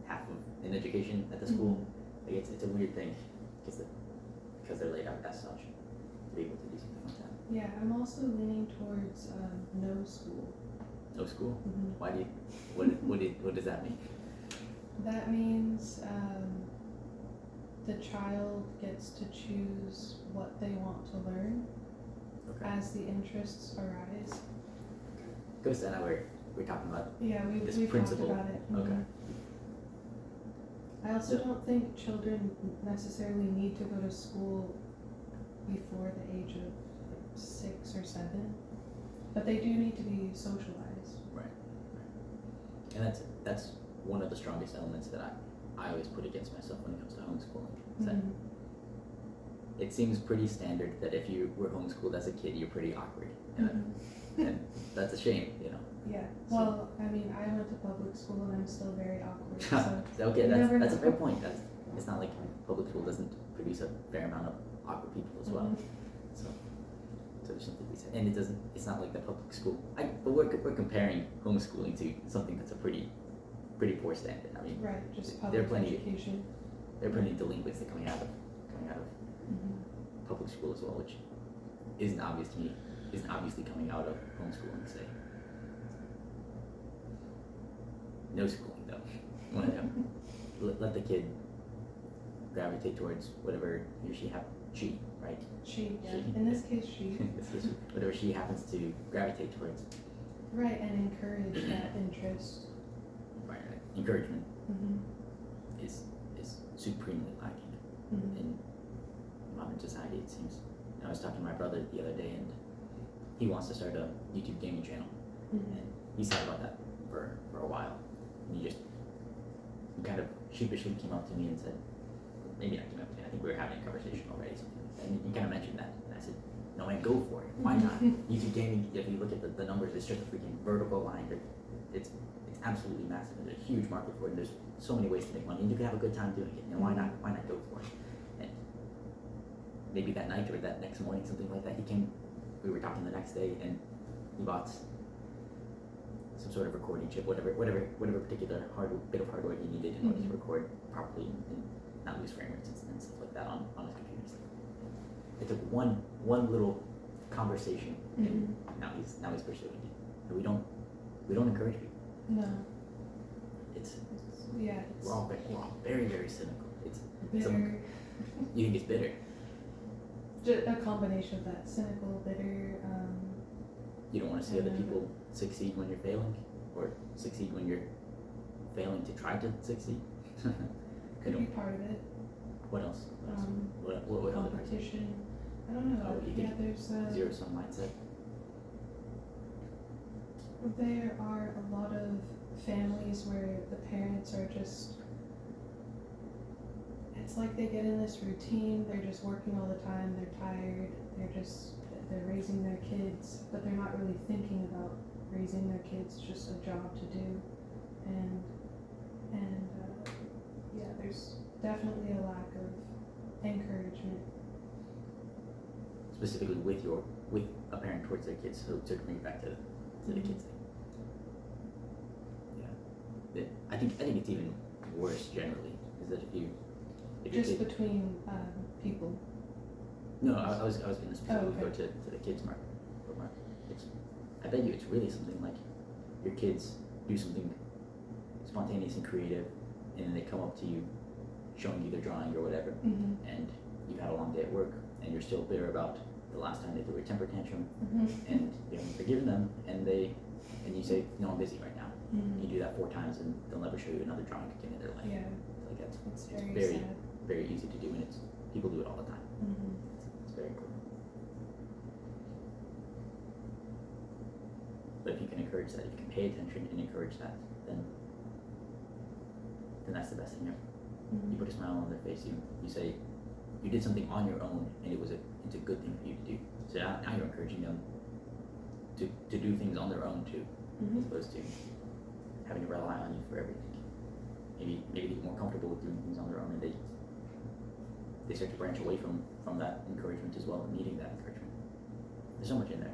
half of an education at the school. Like it's a weird thing because they're laid out as such to be able to do something like that. Yeah, I'm also leaning towards no school. No school? Mhm. Why do you? What does that mean? That means the child gets to choose what they want to learn Okay. as the interests arise. Because then we're talking about Yeah, we've this talked principle. about it. Okay. I also Yeah. don't think children necessarily need to go to school before the age of like 6 or 7, but they do need to be socialized. And that's one of the strongest elements that I always put against myself when it comes to homeschooling. Is that Mhm. it seems pretty standard that if you were homeschooled as a kid, you're pretty awkward, and that's a shame, you know. Yeah. So- Well, I mean, I went to public school and I'm still very awkward. So Okay, you never that's a know. fair point. It's not like public school doesn't produce a fair amount of awkward people as well. Mhm. So there's something to be said, and it's not like the public school. But we're comparing homeschooling to something that's a pretty poor standard. I mean, Right, just There are public plenty- education. there are plenty of delinquents that coming out of Mhm. public school as well, which isn't obviously coming out of homeschooling. Say no schooling though. Let the kid gravitate towards whatever he or she right. She, yeah. She. In this case, she. Whatever she happens to gravitate towards. Right, and encourage that interest. Right. Encouragement Mm-hmm. is supremely lacking Mm-hmm. in modern society. It seems. I was talking to my brother the other day, and he wants to start a YouTube gaming channel, Mm-hmm. and he's thought about that for a while. And he kind of sheepishly came up to me and said, maybe not came up to me. I think we were having a conversation already, something like that. And he kind of mentioned that, and I said, no, man, go for it. Why not? YouTube gaming. If you look at the numbers, it's just a freaking vertical line. It's absolutely massive. And there's a huge market for it. And there's so many ways to make money, and you can have a good time doing it. And why not? Why not go for it? And maybe that night or that next morning, something like that, he came. We were talking the next day, and he bought some sort of recording chip, whatever particular bit of hardware he needed in order to record properly and not lose frame rates and stuff like that on his computer. It took one little conversation, and now he's pursuing it. And we don't encourage people. No. It's Yeah. we're all very very cynical. It's Bitter. you think it's bitter. Just a combination of that. Cynical, bitter. You don't want to see other people succeed when you're failing, or succeed when you're failing to try to succeed. You Could be don't- part of it. What else? What other parts? Competition. I don't know. Oh, you Yeah, think there's zero sum mindset. there are a lot of families where the parents are just, it's like they get in this routine, they're just working all the time, they're tired, they're raising their kids, but they're not really thinking about raising their kids, just a job to do. And yeah, there's definitely a lack of encouragement. Specifically with a parent towards their kids, so to bring it back to the kids thing. Yeah. I think it's even worse generally, is that if your Just kid, between people. no, I was going to specifically okay. go to the kids market. I bet you it's really something like your kids do something spontaneous and creative, and then they come up to you showing you their drawing or whatever, Mm-hmm. and you've had a long day at work, and you're still bitter about the last time they threw a temper tantrum, Mm-hmm. and you haven't forgiven them, and you say, no, I'm busy right now. Mm-hmm. You do that 4 times, and they'll never show you another drawing again in their life. Yeah, Like that's it's very, very sad. very easy to do, and people do it all the time. Mm-hmm. It's very cool. But if you can encourage that, if you can pay attention and encourage that, then that's the best thing ever. You put a smile on their face. You say you did something on your own, and it's a good thing for you to do. So now you're encouraging them to do things on their own too, as opposed to having to rely on you for everything. Maybe they get more comfortable with doing things on their own, and they start to branch away from that encouragement as well, and needing that encouragement. There's so much in there,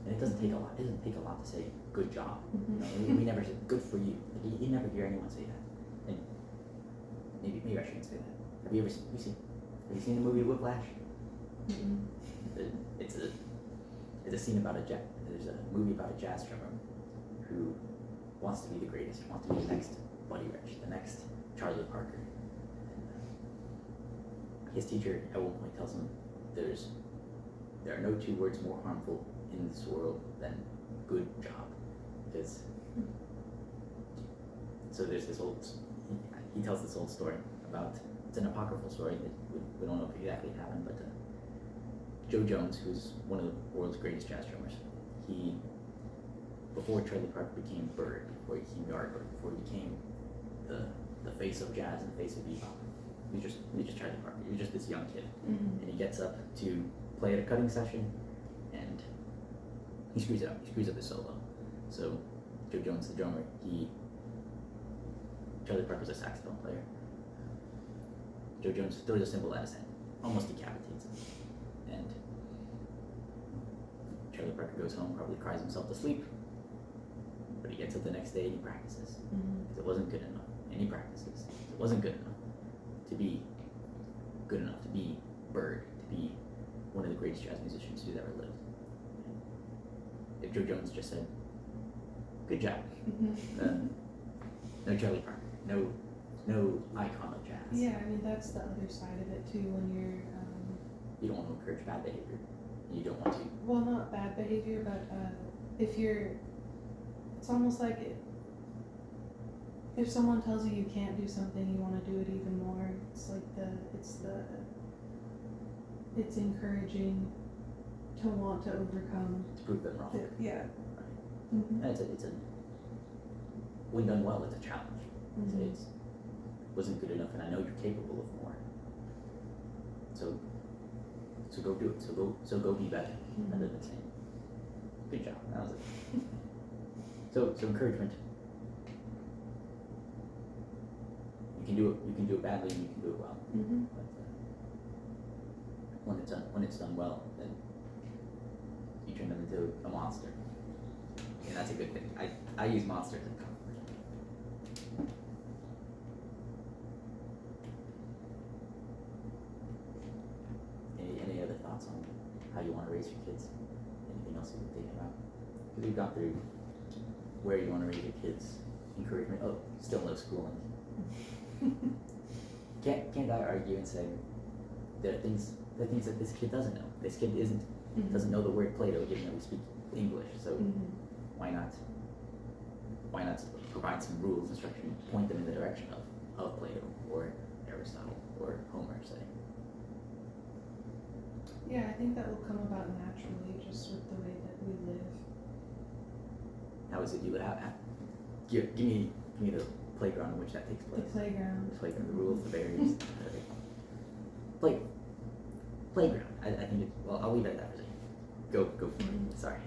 and it doesn't take a lot. It doesn't take a lot to say good job. Mhm. We never say good for you. Like, you never hear anyone say that. And maybe I shouldn't say that. Have you seen the movie Whiplash? Mm-mm. It's a scene about there's a movie about a jazz drummer who wants to be the greatest, wants to be the next Buddy Rich, the next Charlie Parker. And, his teacher at one point tells him there are no two words more harmful in this world than good job, because so there's this he tells this old story about, it's an apocryphal story that we don't know if it exactly happened, but Joe Jones, who's one of the world's greatest jazz drummers, before Charlie Parker became Bird, before he became Yardbird, before he became the face of jazz and the face of bebop, he was just Charlie Parker. He was just this young kid, Mhm. and he gets up to play at a cutting session, and he screws it up. He screws up his solo. So Joe Jones, the drummer, Charlie Parker's a saxophone player. Joe Jones throws a cymbal at his head, almost decapitates him, and Charlie Parker goes home, probably cries himself to sleep, but he gets up the next day and he practices. Mhm. Because it wasn't good enough, and he practices. It wasn't good enough to be good enough to be Bird, to be one of the greatest jazz musicians who's ever lived. If Joe Jones just said, "Good job," Mhm. then no Charlie Parker, no icon of jazz. Yeah, I mean that's the other side of it too. When you're, You don't want to encourage bad behavior. You don't want to. well, not bad behavior, but if you're, it's almost like if someone tells you you can't do something, you want to do it even more. It's like it's encouraging to want to overcome. To prove them wrong. Yeah. Right. Mm-hmm. And it's a when done well, it's a challenge. Mhm. It wasn't good enough, and I know you're capable of more. So go do it. So go be better, Mhm. rather than saying, "Good job." That was it. So encouragement. You can do it badly, and you can do it well. Mm-hmm. But when it's done well, then you turn them into a monster, and that's a good thing. I use monsters as comfort. Any other thoughts on how you want to raise your kids? Anything else you've been thinking about? Because we've gone through where you want to raise your kids, encouragement. Oh, still no schooling. Can't I argue and say there are things that this kid doesn't know? This kid doesn't know the word Plato, even though we speak English. So Mm-hmm. why not provide some rules, instruction, point them in the direction of Plato or Aristotle or Homer, say. Yeah, I think that will come about naturally, just with the way that we live. How is it you would have? Give me the playground in which that takes The place. playground. The playground, the rules, the barriers. Playground. I think well, I'll leave it at that for a second. Go for it. Sorry.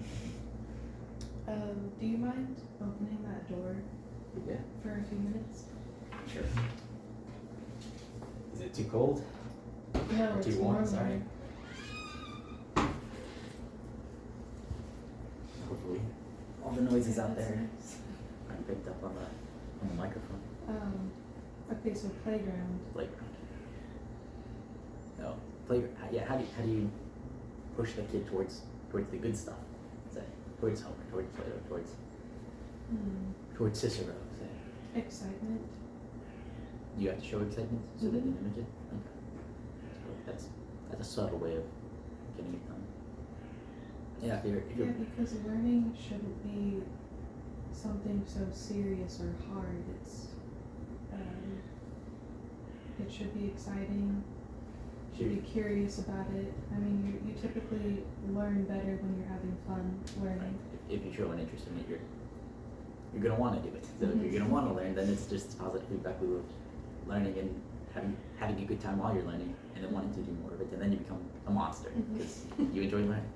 Do you mind opening that door Yeah, for a few minutes? sure. Is it too cold? No, Or it's too warm? warmer. Sorry. Hopefully, all the noises out That's there nice. aren't picked up on the microphone. Okay, so playground. Playground. No, playground. Yeah, how do you push the kid towards the good stuff? Say, towards Homer, towards Plato, towards Cicero. Say, Excitement. you have to show excitement so they can image it. Okay, so that's a subtle way of getting it done. Yeah, if you're Yeah, because learning shouldn't be something so serious or hard. It should be exciting. You should be curious about it. I mean, you typically learn better when you're having fun learning. if you show an interest in it, you're gonna want to do it. So if you're gonna want to learn, then it's just positive feedback loop of learning and having a good time while you're learning, and then wanting to do more of it, and then you become a monster because you enjoy learning.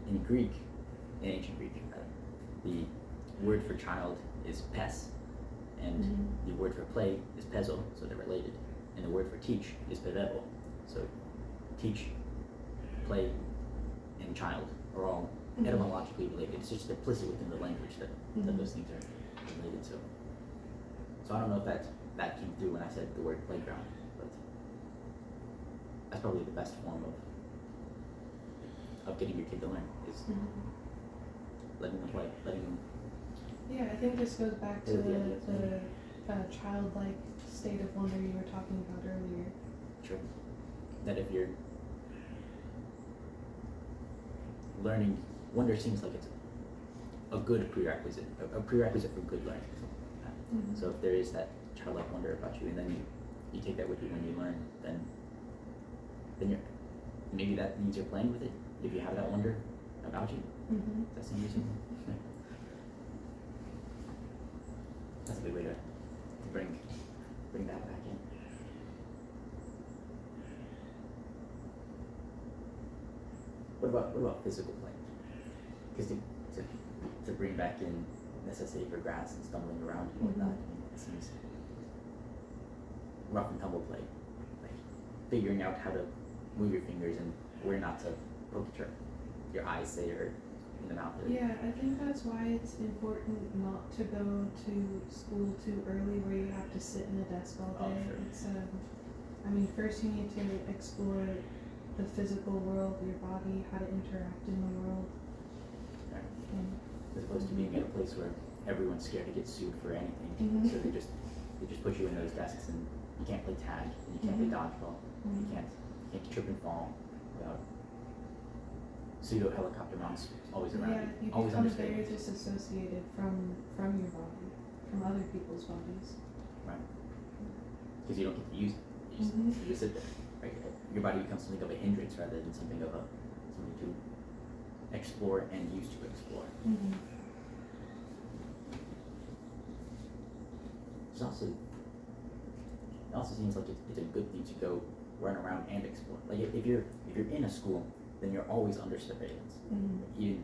In Greek, in ancient Greek, the word for child is pes, and the word for play is pezo, so they're related, and the word for teach is pedevo. So teach, play, and child are all Mhm. etymologically related. It's just implicit within the language that Mhm. those things are related to. So I don't know if that came through when I said the word playground, but that's probably the best form of getting your kid to learn is Mhm. letting them play, letting them. Yeah, I think this goes back to Yeah, yeah, the childlike state of wonder you were talking about earlier. Sure. That if you're learning, wonder seems like it's a good prerequisite, a prerequisite for good learning. Mhm. So if there is that childlike wonder about you, and then you take that with you when you learn, then you're, maybe that means you're playing with it. If you have that wonder about you, Mhm. that's the reason. That's a good way to bring that back in. What about physical play? Because to bring back in necessity for grass and stumbling around and whatnot, I mean, it seems rough and tumble play, like figuring out how to move your fingers and where not to poke your eyes, say, or in the mouth. Yeah, I think that's why it's important not to go to school too early where you have to sit in a desk all Oh, day. sure. It's I mean, first you need to explore the physical world, your body, how to interact in the world. Right. And, As opposed to being at a place where everyone's scared to get sued for anything, Mhm. so they just put you in those desks and you can't play tag, and you can't play dodgeball, you can't trip and fall without pseudo helicopter moms always around yeah, you always become understanding. very disassociated from your body, from other people's bodies. Right. Because you don't get to use it. You just sit there. Right? Your body becomes something of a hindrance rather than something to explore and use to explore. Mm-hmm. It also seems like it's a good thing to go run around and explore. Like if you're in a school, then you're always under surveillance. Mm-hmm. Even,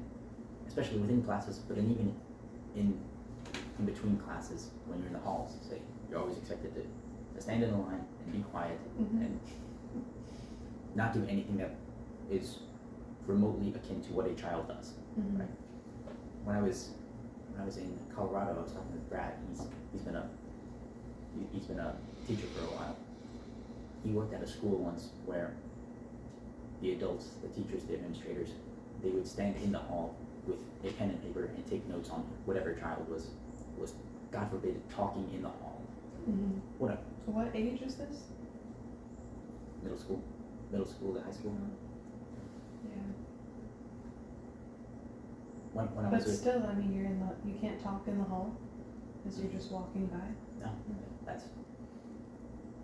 especially within classes, but then even in between classes, when you're in the halls, say, you're always expected to stand in the line and be quiet and not do anything that is remotely akin to what a child does. Mm-hmm. Right? When I was in Colorado, I was talking with Brad. He's been a teacher for a while. He worked at a school once where the adults, the teachers, the administrators, they would stand in the hall with a pen and paper and take notes on whatever child was God forbid talking in the hall. Mm-hmm. What What age is this? middle school to high school. Yeah. When I But was with still, I mean, you can't talk in the hall because you're just walking by. no, that's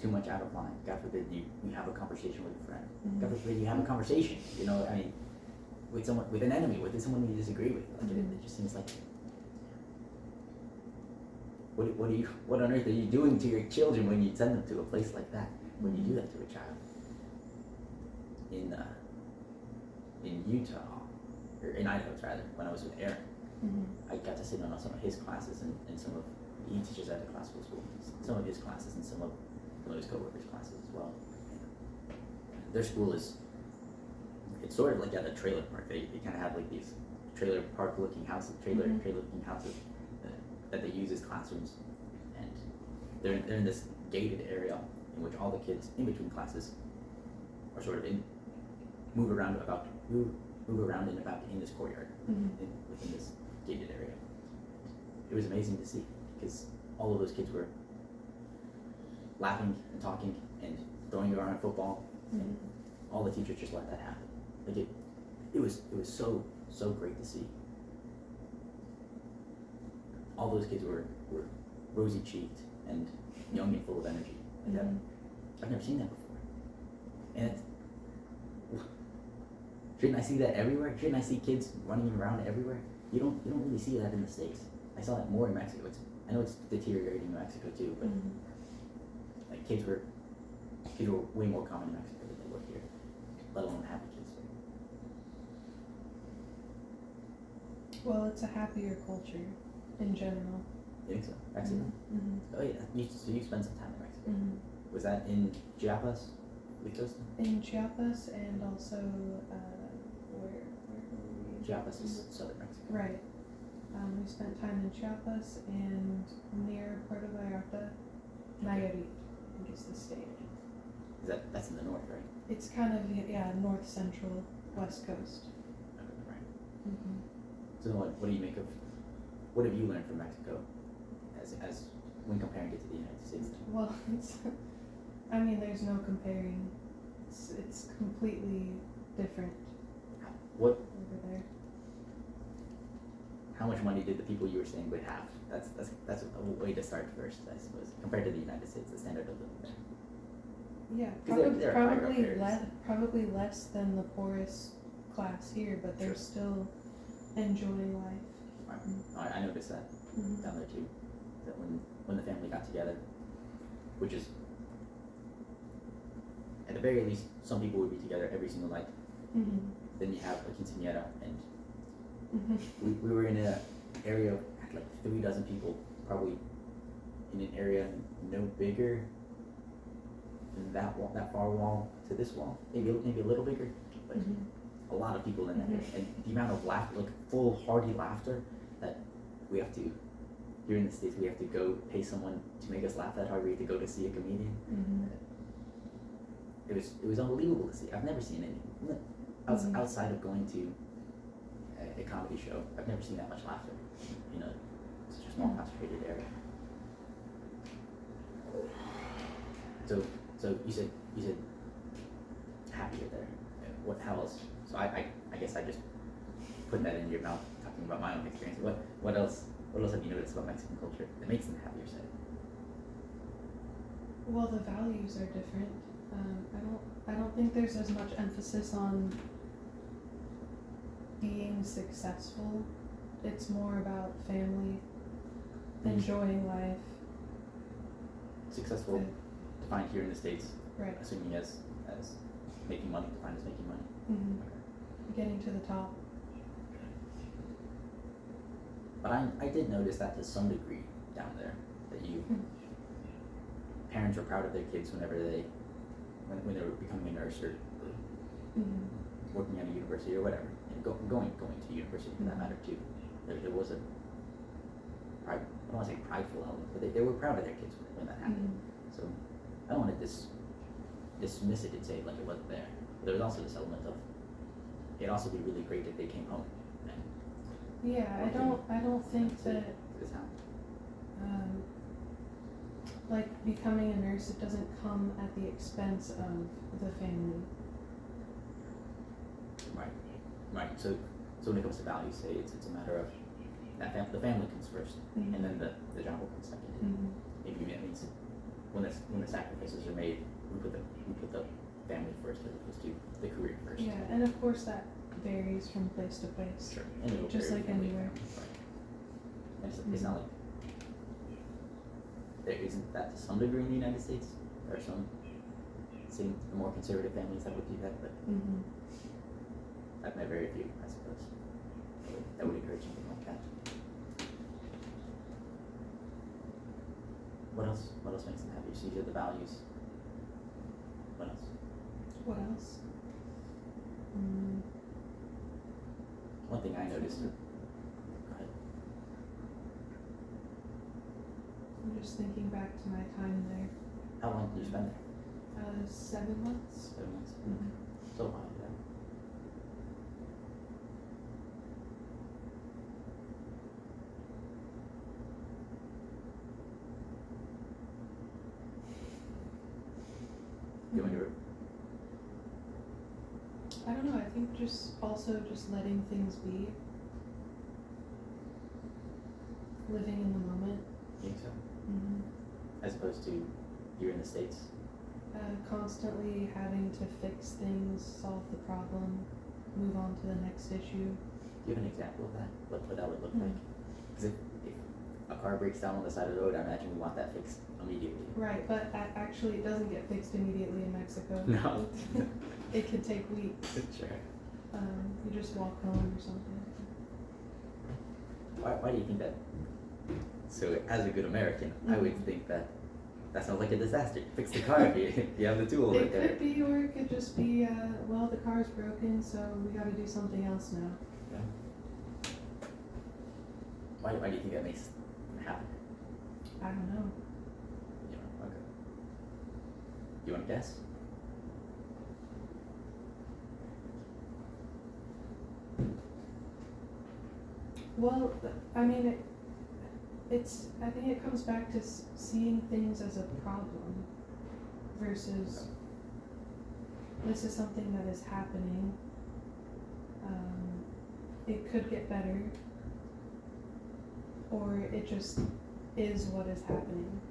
too much out of line. God forbid you have a conversation with a friend. Mm-hmm. God forbid you have a conversation. I mean, with an enemy, with someone you disagree with. Like it just seems like what on earth are you doing to your children when you send them to a place like that? When you do that to a child in Utah or in Idaho rather, when I was with Aaron, I got to sit in on some of his classes and some of he teaches at a classical school. Some of his classes and some of his coworkers' classes as well. Their school it's sort of like at a trailer park. They kind of have like these trailer park looking houses, trailer looking houses that they use as classrooms, and they're in this gated area in which all the kids in between classes are sort of move around and about in this courtyard within this gated area. It was amazing to see because all of those kids were laughing and talking and throwing around football, and all the teachers just let that happen. Like it was so great to see. All those kids were rosy cheeked and young and full of energy. Like that. I've never seen that before. And shouldn't I see that everywhere? Shouldn't I see kids running around everywhere? You don't really see that in the States. I saw that more in Mexico. I know it's deteriorating in Mexico too, but like kids were way more common in Mexico than they were here, let alone happy kids. Well, it's a happier culture in general. You think so? Mexico? Oh yeah. So you spent some time in Mexico. Was that in Chiapas? In Chiapas and also where were we? Chiapas is southern Mexico. Right. We spent time in Chiapas and near Puerto Vallarta, Nayarit, I think is the state. That's in the north, right? It's kind of, yeah, north central, west coast. Okay, right. Mm-hmm. So what do you make of, what have you learned from Mexico as when comparing it to the United States? Well, I mean, there's no comparing. It's completely different What, over there. how much money did the people you were staying with have? That's a way to start first, I suppose, compared to the United States, the standard of living there. Yeah, 'Cause they're higher up probably areas. probably less than the poorest class here, but they're Sure. still enjoying life. I noticed that Mhm. down there too. That when the family got together, which is at the very least, some people would be together every single night. Mhm. Then you have a quinceañera, and Mhm. we were in an area of like 3 dozen people, probably in an area no bigger than that wall, that far wall to this wall, maybe a little bigger, but Mhm. a lot of people in that Mhm. area, and the amount of laughter, like full hearty laughter, that we have to. Here in the States, we have to go pay someone to make us laugh that hard. We have to go to see a comedian. Mhm. It was unbelievable to see. I've never seen anything Mhm. outside of going to a comedy show. I've never seen that much laughter in such a small concentrated area. So you said happier there. What? How else? So I guess I just put that in your mouth, talking about my own experience. What else have you noticed about Mexican culture that makes them happier? Say. Well, the values are different. I don't think there's as much emphasis on being successful. It's more about family, enjoying life. Successful, defined here in the States, Right. assuming as making money, defined as making money. Mhm. Getting to the top. But I did notice that to some degree down there, that parents were proud of their kids whenever when they were becoming a nurse or Mhm. working at a university or whatever, and going to university for that matter too. There was a pride, I don't want to say prideful element, but they were proud of their kids when that happened. Mhm. So I don't want to dismiss it and say like it wasn't there. But there was also this element of it'd also be really great if they came home and Yeah, I don't think to that this town. like becoming a nurse, it doesn't come at the expense of the family. Right. So when it comes to values, say it's a matter of the family comes first, Mhm. and then the job will come second. Mhm. Maybe that means when the sacrifices are made, we put the family first as opposed to the career first. Yeah, and of course that varies from place to place. Sure. And it'll Just vary like family to anywhere. family, right. And it's not like there isn't that to some degree in the United States. There are some the more conservative families that would do that, but Mhm. I've met very few, I suppose, that would encourage something like that. What else makes them happy? So you said the values. What else? What else? One thing I noticed. Go ahead. I'm just thinking back to my time there. How long did you spend there? 7 months. 7 months. Mhm. So a while, yeah. You want to hear it? I don't know, I think just letting things be. Living in the moment. Think so? Mhm. As opposed to here in the States? Constantly having to fix things, solve the problem, move on to the next issue. Do you have an example of that? What that would look Mm. like? Because if a car breaks down on the side of the road, I imagine we want that fixed immediately. Right, but actually it doesn't get fixed immediately in Mexico. No. It could take weeks. Sure. You just walk home or something. Why do you think that? So as a good American, I would think that sounds like a disaster. Fix the car if you have the tool right It there. could be, or it could just be, well, the car's broken, so we gotta do something else now. Why do you think that makes it happen? I don't know. Yeah. Okay. You want to guess? Well, I mean, it's. I think it comes back to seeing things as a problem versus this is something that is happening. It could get better, or it just is what is happening.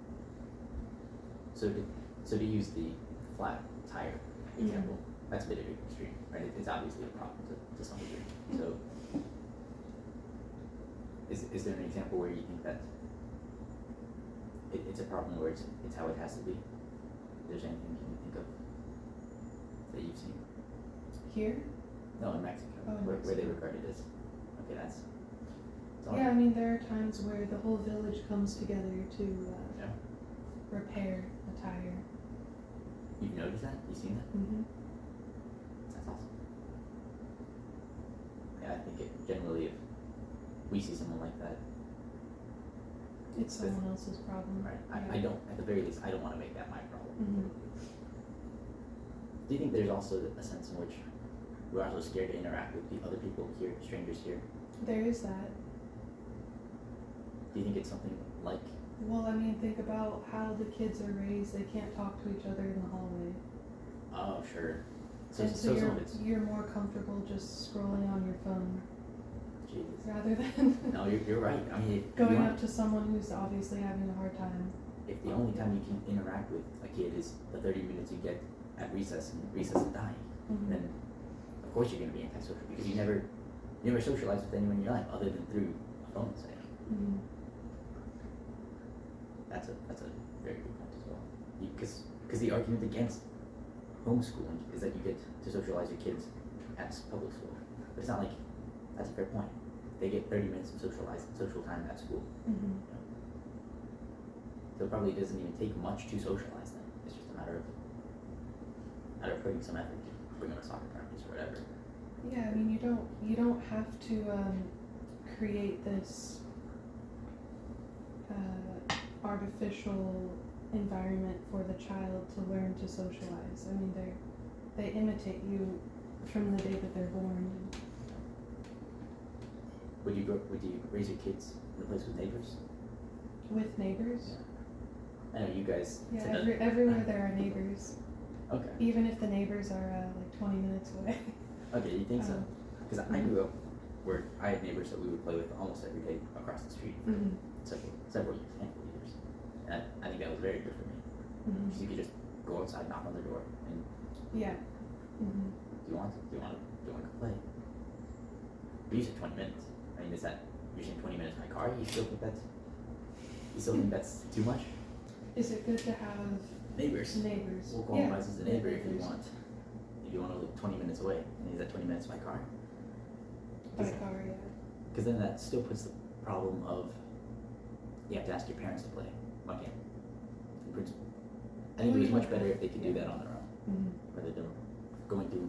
So to use the flat tire example, that's a bit of an extreme, right? It's obviously a problem to some degree. So is there an example where you think that it's a problem where it's how it has to be? If there's anything you can think of that you've seen? Here? No, in Mexico, Oh, in where they Mexico. regard it as, okay, that's all Yeah, I right. mean, there are times where the whole village comes together to Yeah. repair a tire. You've noticed that? You've seen that? Mm-hmm. That's awesome. Yeah, I think generally if we see someone like that, It's someone else's problem. right, Yeah. I don't, at the very least, I don't want to make that my problem. Mhm. Do you think there's also a sense in which we're also scared to interact with the other people here, strangers here? There is that. Do you think it's something like, Well, I mean, think about how the kids are raised. They can't talk to each other in the hallway. oh, sure. So, And so some of it's, you're more comfortable just scrolling on your phone Jesus. rather than No, you're right. I mean, if going you up want, to someone who's obviously having a hard time. if the only time you can interact with a kid is the 30 minutes you get at recess and dying, Mhm. then of course you're going to be antisocial because you never socialize with anyone in your life other than through a phone, say. Mhm. That's a very good point as well. Because the argument against homeschooling is that you get to socialize your kids at public school, but it's not like that's a fair point. They get 30 minutes of social time at school, Mhm. so it probably doesn't even take much to socialize them. It's just a matter of putting some effort to bring them to soccer practice or whatever. Yeah, I mean, you don't have to create this artificial environment for the child to learn to socialize. I mean, they imitate you from the day that they're born. Would you raise your kids in a place with neighbors? With neighbors. I know you guys. Yeah, tend to- everywhere there are neighbors, Okay. even if the neighbors are like 20 minutes away. Okay, you think so? Um, Because I grew up where I had neighbors that we would play with almost every day across the street for Mhm. several years, handful of years. And I think that was very good for me. Mhm. Because you could just go outside, knock on their door, and Yeah. Mhm. do you want to go play? But you said 20 minutes. I mean, is that you're saying 20 minutes in my car? You still think that's too much? Is it good to have Neighbors. neighbors? We'll qualify as a neighbor if you neighbors. want. If you want to live 20 minutes away, and is that 20 minutes by car? By car, yeah. Because then that still puts the problem of you have to ask your parents to play. Why can't? In principle, I think Well, it was you much don't better have if they could to, do yeah. that on their own, Mhm. rather than going through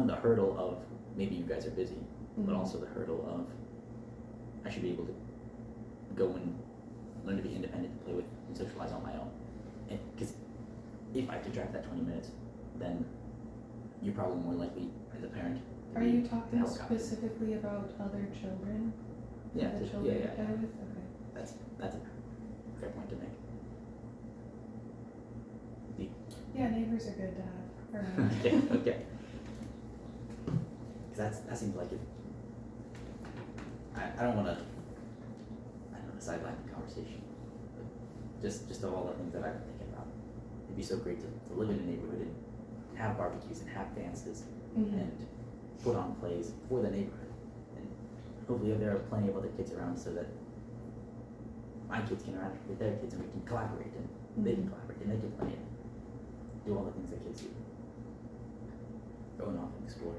the hurdle of maybe you guys are busy, but Mhm. also the hurdle of I should be able to go and learn to be independent, to play with and socialize on my own. And because if I have to drive that 20 minutes, then you're probably more likely as a parent. To Are be you talking helicoptered. specifically about other children? Yeah, The yeah, children yeah, you play yeah. with? Okay. That's a fair point to make. Yeah, neighbors are good to have around. Okay. Because that seems like it. I don't want to. I don't know, sideline the conversation. But just of all the things that I've been thinking about, it'd be so great to live in a neighborhood and have barbecues and have dances Mhm. and put on plays for the neighborhood. And hopefully there are plenty of other kids around so that my kids can interact with their kids and we can collaborate and they can Mhm. collaborate and they can play and do all the things that kids do. Going off and explore.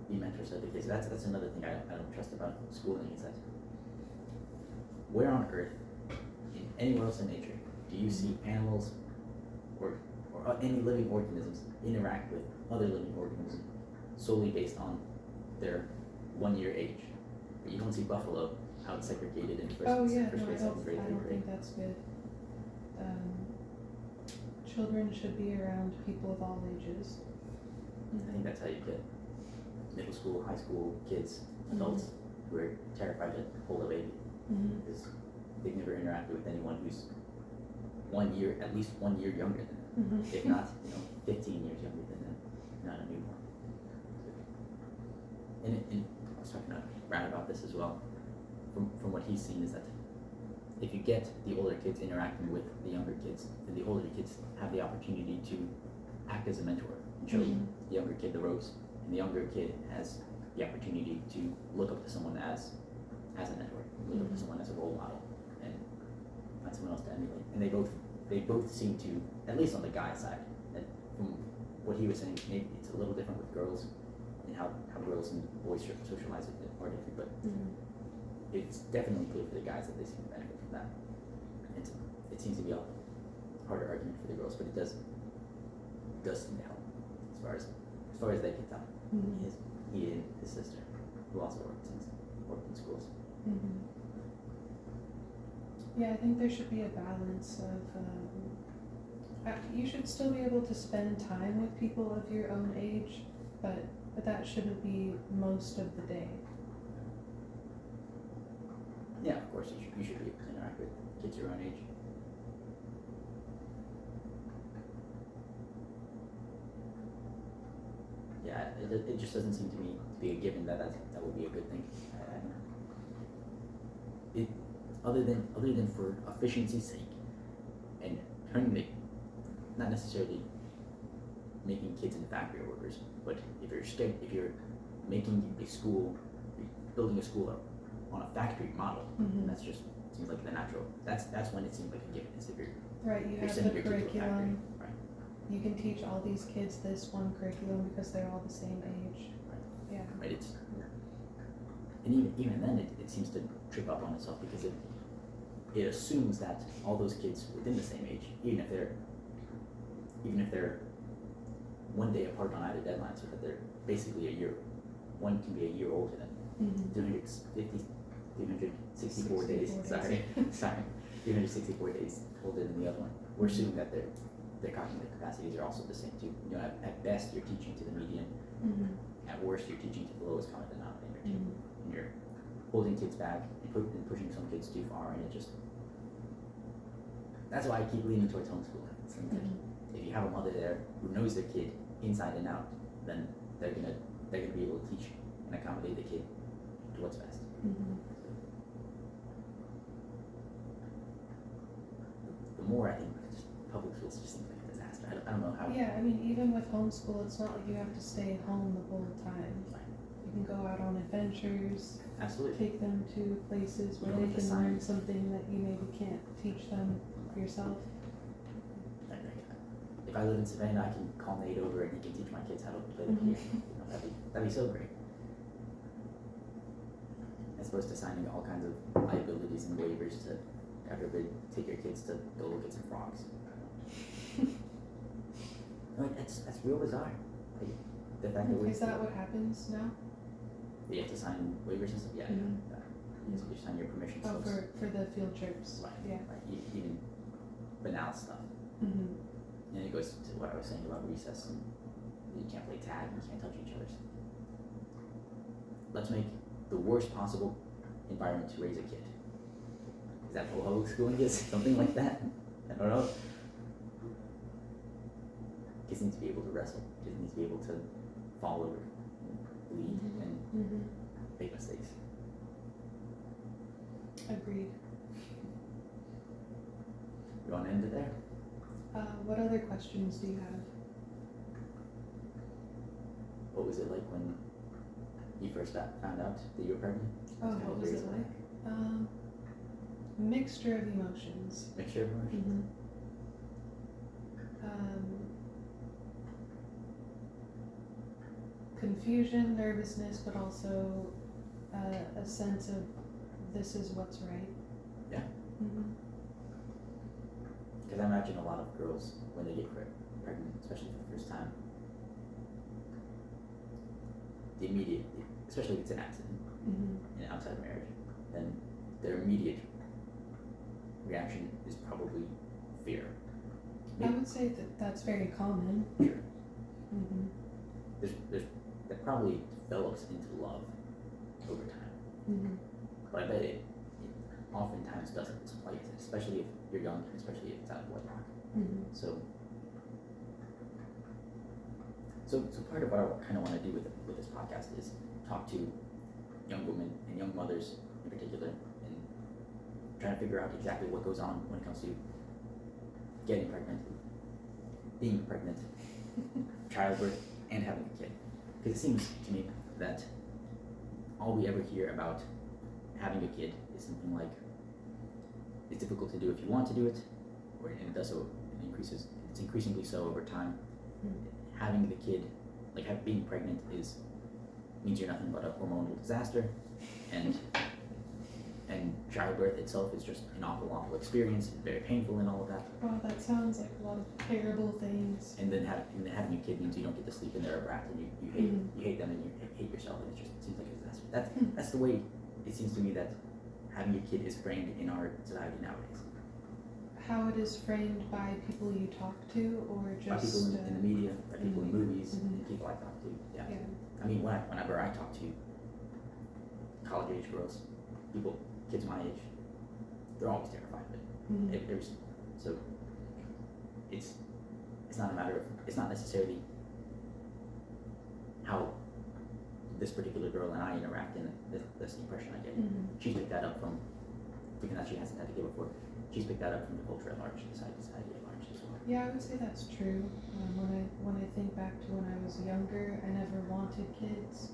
Be mentors to other kids. That's another thing I don't trust about schooling is that where on earth, in anywhere else in nature, do you see animals or any living organisms interact with other living organisms solely based on their 1 year age. But you don't see Buffalo out segregated in first, Oh yeah, first no, grade, second grade, I third don't grade. think that's good. Children should be around people of all ages. I think that's how you get middle school, high school kids, adults who are terrified to hold a baby Mm-hmm. because they've never interacted with anyone who's at least 1 year younger than them, Mm-hmm. if not, 15 years younger than them, not a newborn. And I was talking to Brad about this as well. From what he's seen is that if you get the older kids interacting with the younger kids, then the older kids have the opportunity to act as a mentor and show the younger kid the ropes, and the younger kid has the opportunity to look up to someone as a mentor, look up to someone as a role model, and find someone else to emulate. And they both seem to, at least on the guy side, and from what he was saying, maybe it's a little different with girls and how girls and boys socialize are different, but it's definitely clear for the guys that they seem to benefit from that. It seems to be a harder argument for the girls, but it does seem to help as far as they can tell. He and his sister, who also worked in schools. Yeah, I think there should be a balance of. You should still be able to spend time with people of your own age, but that shouldn't be most of the day. Yeah, of course, you should be able to interact with kids your own age. Yeah, it just doesn't seem to me to be a given that would be a good thing. Other than for efficiency's sake, and not necessarily making kids into factory workers, but if you're making a school, building a school on a factory model, and that's just seems like the natural. That's when it seems like a given. Is if you're Right, you have sending the your kid to a factory, curriculum. right? You can teach all these kids this one curriculum because they're all the same age. Yeah. Right. And even then, it seems to trip up on itself because it assumes that all those kids within the same age, even if they're 1 day apart on either deadline, so that they're basically a year. One can be a year older than 364 days. 64 Sorry, 364 days older than the other one. We're assuming that their cognitive capacities are also the same too. At best you're teaching to the median. At worst you're teaching to the lowest common denominator too. And you're holding kids back and pushing some kids too far, and it just. That's why I keep leaning towards homeschooling. It's like if you have a mother there who knows their kid inside and out, then they're gonna be able to teach and accommodate the kid to what's best. The more I think just public schools just seem like a disaster. I don't know how. Yeah, I mean, even with homeschool, it's not like you have to stay home the whole time. You can go out on adventures, Absolutely. take them to places where You know, they with the can learn science. something that you maybe can't teach them yourself. If I live in Savannah, I can call Nate over and he can teach my kids how to live here. That'd be so great. As opposed to signing all kinds of liabilities and waivers to everybody take your kids to go look at some frogs. That's real bizarre. Like, the fact that Is that what happens now? you have to sign waivers and stuff? Yeah. You have to sign your permission Oh, slips. for the field trips. Right. Yeah. Right. Even banal stuff. And it goes to what I was saying about recess, and you can't play tag, you can't touch each other's. Let's make the worst possible environment to raise a kid. Is that what public schooling is? Something like that? I don't know. Kids need to be able to wrestle. Kids need to be able to fall over, bleed, and make mistakes. Agreed. You want to end it there? What other questions do you have? What was it like when you first found out that you were pregnant? Oh, Kind of what was it curious. like? Mixture of emotions. Mixture of emotions. Confusion, nervousness, but also a sense of this is what's right. Yeah. Because I imagine a lot of girls, when they get pregnant, especially for the first time, the immediate, especially if it's an accident Mm-hmm. in outside marriage, then their immediate reaction is probably fear. I would say that that's very common. Sure. Mm-hmm. That probably develops into love over time. Mm-hmm. But I bet it oftentimes doesn't display it, especially if you're young, and especially if it's out of wedlock. Mm-hmm. So part of what I kind of want to do with this podcast is talk to young women and young mothers in particular, and try to figure out exactly what goes on when it comes to getting pregnant, being pregnant, childbirth, and having a kid. Because it seems to me that all we ever hear about having a kid is something like it's difficult to do if you want to do it, and it does so. It's increasingly so over time. Mm-hmm. Having the kid, being pregnant, means you're nothing but a hormonal disaster, and childbirth itself is just an awful experience, very painful and all of that. Wow, that sounds like a lot of terrible things. And then having a kid means you don't get to sleep, and they're a brat, and you hate them, and you hate yourself, and it seems like a disaster. That's the way it seems to me that having a kid is framed in our society nowadays. How it is framed by people you talk to, or just By people in the media, by people in movies, Mhm. and people I talk to. Yeah. Yeah. I mean, whenever I talk to college age girls, kids my age, they're always terrified of it. Mhm. So it's not a matter of, it's not necessarily how this particular girl and I interact, and that's the impression I get. Mhm. She's picked that up from thinking that she hasn't had to give before. She's picked that up from the culture at large, the society at large as well. Yeah, I would say that's true. When I think back to when I was younger, I never wanted kids.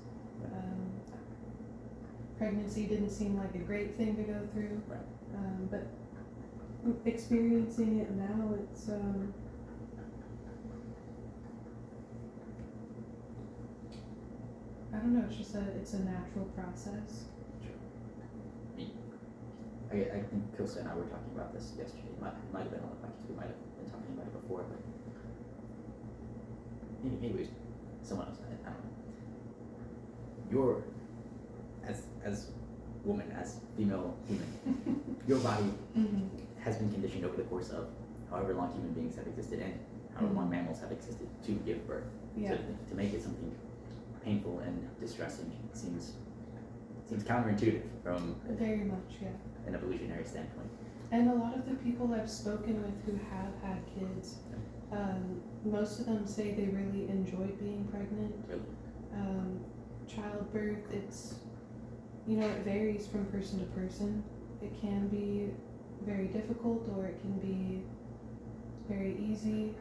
Pregnancy didn't seem like a great thing to go through. Right. But experiencing it now, it's I don't know. It's a natural process. I think Kosta and I were talking about this yesterday. It might have been on the podcast. We might have been talking about it before, but anyways, someone else. I don't know. Your as woman, as female human, your body Mm-hmm. has been conditioned over the course of however long human beings have existed and however long mammals have existed to give birth. Yeah. So to make it something painful and distressing seems counterintuitive from Very much, yeah. an evolutionary standpoint. And a lot of the people I've spoken with who have had kids, most of them say they really enjoy being pregnant. Really. Childbirth, it varies from person to person. It can be very difficult, or it can be very easy,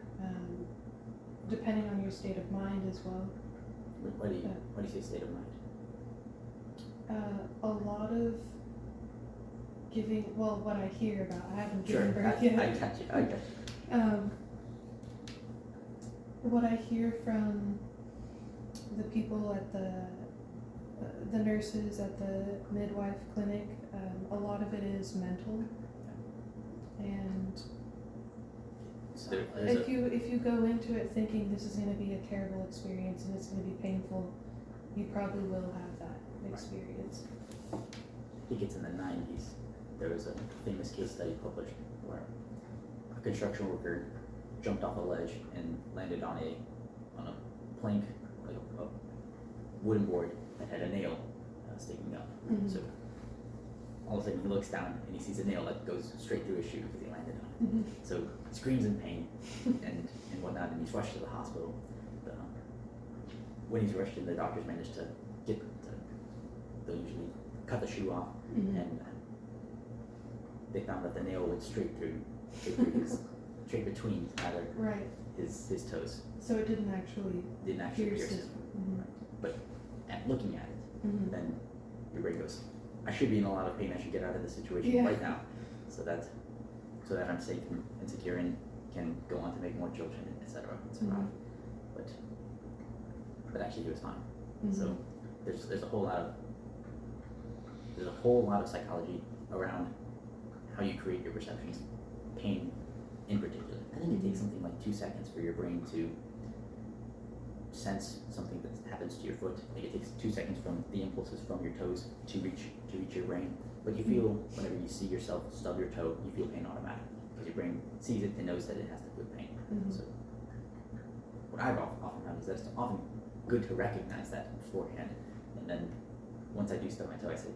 depending on your state of mind as well. Why do you say state of mind? A lot of giving, what I hear about, I haven't Sure, given birth I yet. got you. What I hear from the people at the nurses at the midwife clinic, a lot of it is mental. And So there's if you go into it thinking this is going to be a terrible experience and it's going to be painful, you probably will have that experience. I think it's in the 90s. There was a famous case study published where a construction worker jumped off a ledge and landed on a plank, like a wooden board that had a nail sticking up. Mhm. So all of a sudden he looks down and he sees a nail that goes straight through his shoe because he landed on it. Mhm. So he screams in pain and whatnot, and he's rushed to the hospital. When he's rushed in, the doctors managed to they'll usually cut the shoe off, Mhm. and they found that the nail went straight between rather Right. his toes. So it didn't actually Didn't actually pierce pierce it. him. Mhm. But at looking at it, Mhm. then your brain goes, I should be in a lot of pain. I should get out of this situation Yeah. right now, so that I'm safe and secure and can go on to make more children, etc. and survive. Mhm. But actually, he was fine. Mhm. So there's a whole lot of psychology around how you create your perceptions, pain, in particular. I think it takes something like 2 seconds for your brain to sense something that happens to your foot. Like it takes 2 seconds from the impulses from your toes to reach your brain. But you feel whenever you see yourself stub your toe, you feel pain automatically because your brain sees it and knows that it has to feel pain. So what I've often found is that it's often good to recognize that beforehand, and then once I do stub my toe, I say,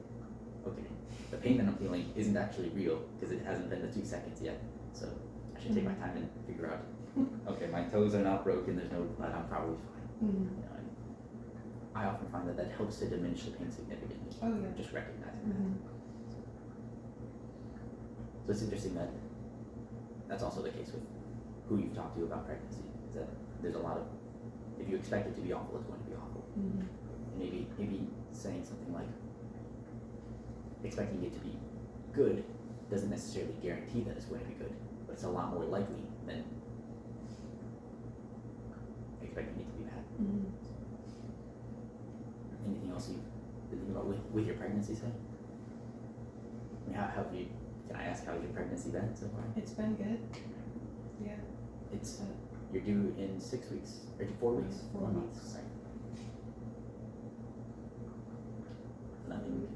okay, the pain that I'm feeling isn't actually real because it hasn't been the 2 seconds yet. So I should take my time and figure out, okay, my toes are not broken, there's no blood, I'm probably fine. You know, and I often find that helps to diminish the pain significantly. Oh yeah. Just recognizing that. So it's interesting that that's also the case with who you've talked to about pregnancy. Is that there's a lot of, if you expect it to be awful, it's going to be awful. And maybe saying something like, expecting it to be good doesn't necessarily guarantee that it's going to be good, but it's a lot more likely than expecting it to be bad. Anything else you've been thinking about with your pregnancy, say? I mean, how have you, can I ask how your pregnancy been so far? It's been good. Yeah. It's, you're due in 6 weeks, or 4 weeks? 4 1 month, weeks. right? Nothing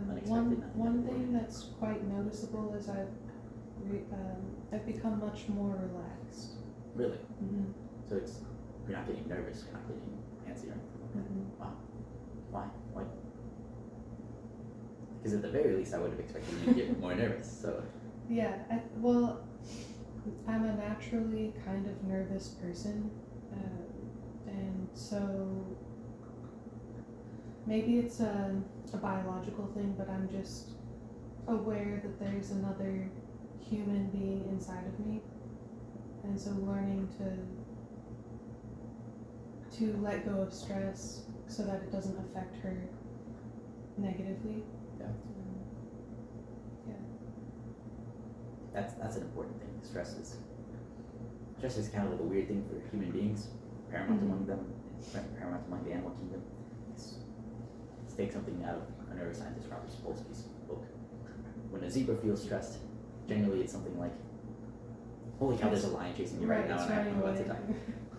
unexpected, nothing One out of the thing ordinary. that's quite noticeable is I've become much more relaxed. Really? So it's, you're not getting nervous, you're not getting antsy or anything. Wow. Why? Why? Because at the very least, I would have expected you to get more nervous. So Yeah, well, I'm a naturally kind of nervous person, and so maybe it's a biological thing, but I'm just aware that there's another human being inside of me, and so learning to let go of stress so that it doesn't affect her negatively. Yeah. That's an important thing. Stress is kind of like a weird thing for human beings, paramount among them, paramount among the animal kingdom. Let's take something out of a neuroscientist, Robert Sapolsky's book. When a zebra feels stressed, generally it's something like, holy cow, there's a lion chasing me right now it's and I'm running about to away. die.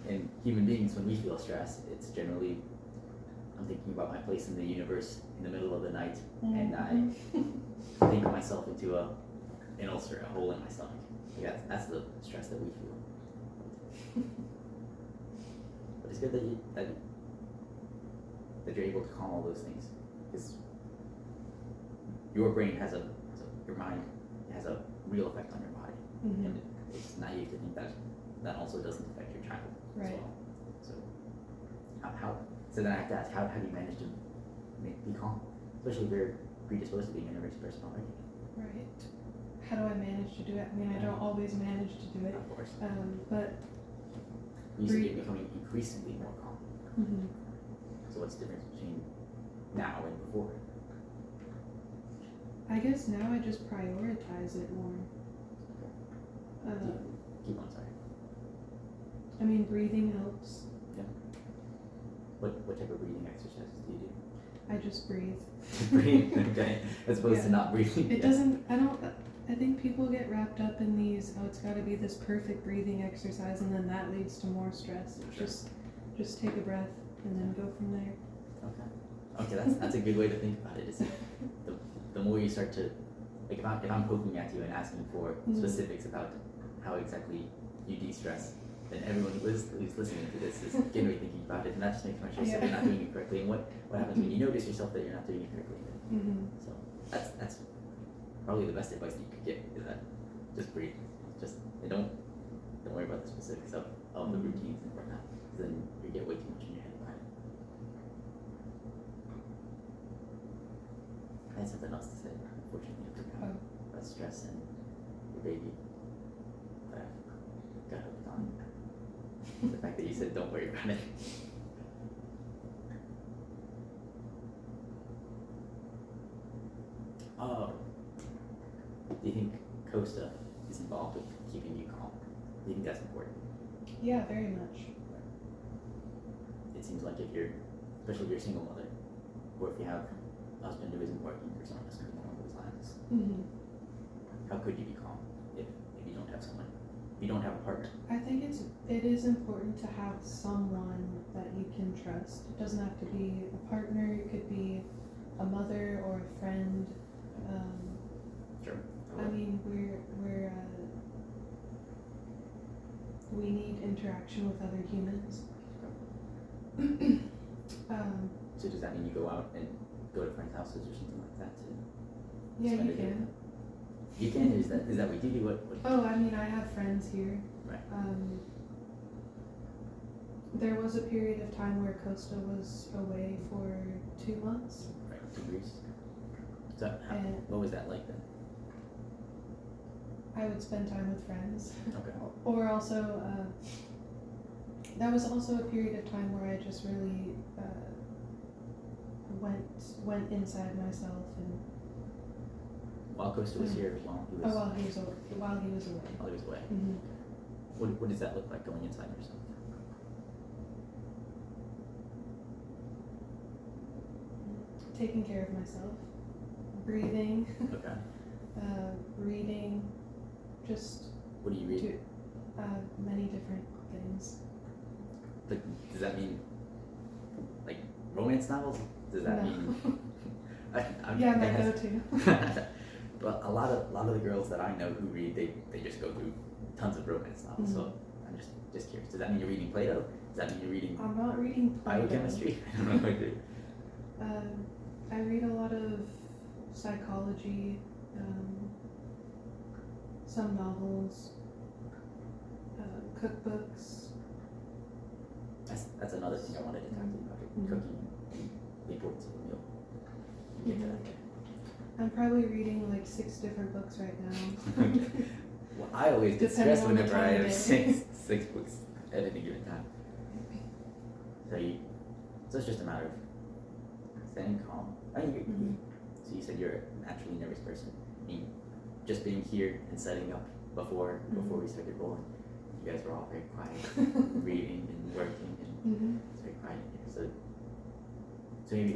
In human beings, when we feel stressed, it's generally, I'm thinking about my place in the universe in the middle of the night, and I think myself into an ulcer, a hole in my stomach. Yeah, that's the stress that we feel. But it's good that you're able to calm all those things, because your brain has your mind has a real effect on your body, and it's naive to think that also doesn't affect your child as Right. well. So so then I have to ask, how do you manage to be calm, especially if you're predisposed to being a nervous person already? Right. How do I manage to do it? I mean, I don't always manage to do it, Of course. but You said you're becoming increasingly more calm. mhm. So what's the difference between now and before? I guess now I just prioritize it more. Keep on, sorry. I mean, breathing helps. What type of breathing exercises do you do? I just breathe. Breathe, okay. As opposed to Yeah. not breathing. It doesn't, I think people get wrapped up in these, oh, it's gotta be this perfect breathing exercise and then that leads to more stress. Sure. Just take a breath and then go from there. Okay, that's a good way to think about it. Is the more you start to, like if I'm poking at you and asking for specifics about how exactly you de-stress, then everyone who's listening to this is going to be thinking about it, and that just makes me sure that you're not doing it correctly. And what happens when you notice yourself that you're not doing it correctly? So that's probably the best advice that you could get, is that just breathe. Just and don't worry about the specifics of the routines and whatnot, because then you get way too much in your head about it. I had something else to say, unfortunately I forgot about stress and your baby, but I got hooked on the fact that you said don't worry about it. Do you think Costa is involved with keeping you calm? Do you think that's important? Yeah, very much. It seems like especially if you're a single mother, or if you have a husband who isn't working or something along those lines, how could you be calm if you don't have someone you don't have a partner. I think it is important to have someone that you can trust. It doesn't have to be a partner. It could be a mother or a friend. Sure. I mean, we need interaction with other humans. So does that mean you go out and go to friends' houses or something like that too? Yeah, Spend you a day with can. them? You can. Is that what you do? What? Oh, I mean, I have friends here. Right. There was a period of time where Costa was away for 2 months. Right. To Greece. So And- what was that like then? I would spend time with friends. Okay. Or also, that was also a period of time where I just really went inside myself and While Costa was here, while he was while he was away. while he was away. Mm-hmm. What does that look like going inside yourself? Taking care of myself, breathing, Okay. reading, just What do you read? many different things. Like, does that mean like romance novels? Does that No. mean? Yeah, my that has- go-to. But a lot of the girls that I know who read, they just go through tons of romance novels. So I'm just curious. Does that mean you're reading Plato? Does that mean you're reading I'm not reading Plato. biochemistry? I don't know what to do. I read a lot of psychology, some novels, cookbooks. That's another thing I wanted to talk to you about. Cooking and the importance of a meal. We'll get to that. I'm probably reading like 6 different books right now. Well, I always get Depending stressed on the whenever I time of have day. six books at any given time. So it's just a matter of staying calm. I mean, so you said you're a naturally nervous person. I mean, just being here and setting up before we started rolling, you guys were all very quiet, reading and working, and it's very quiet here.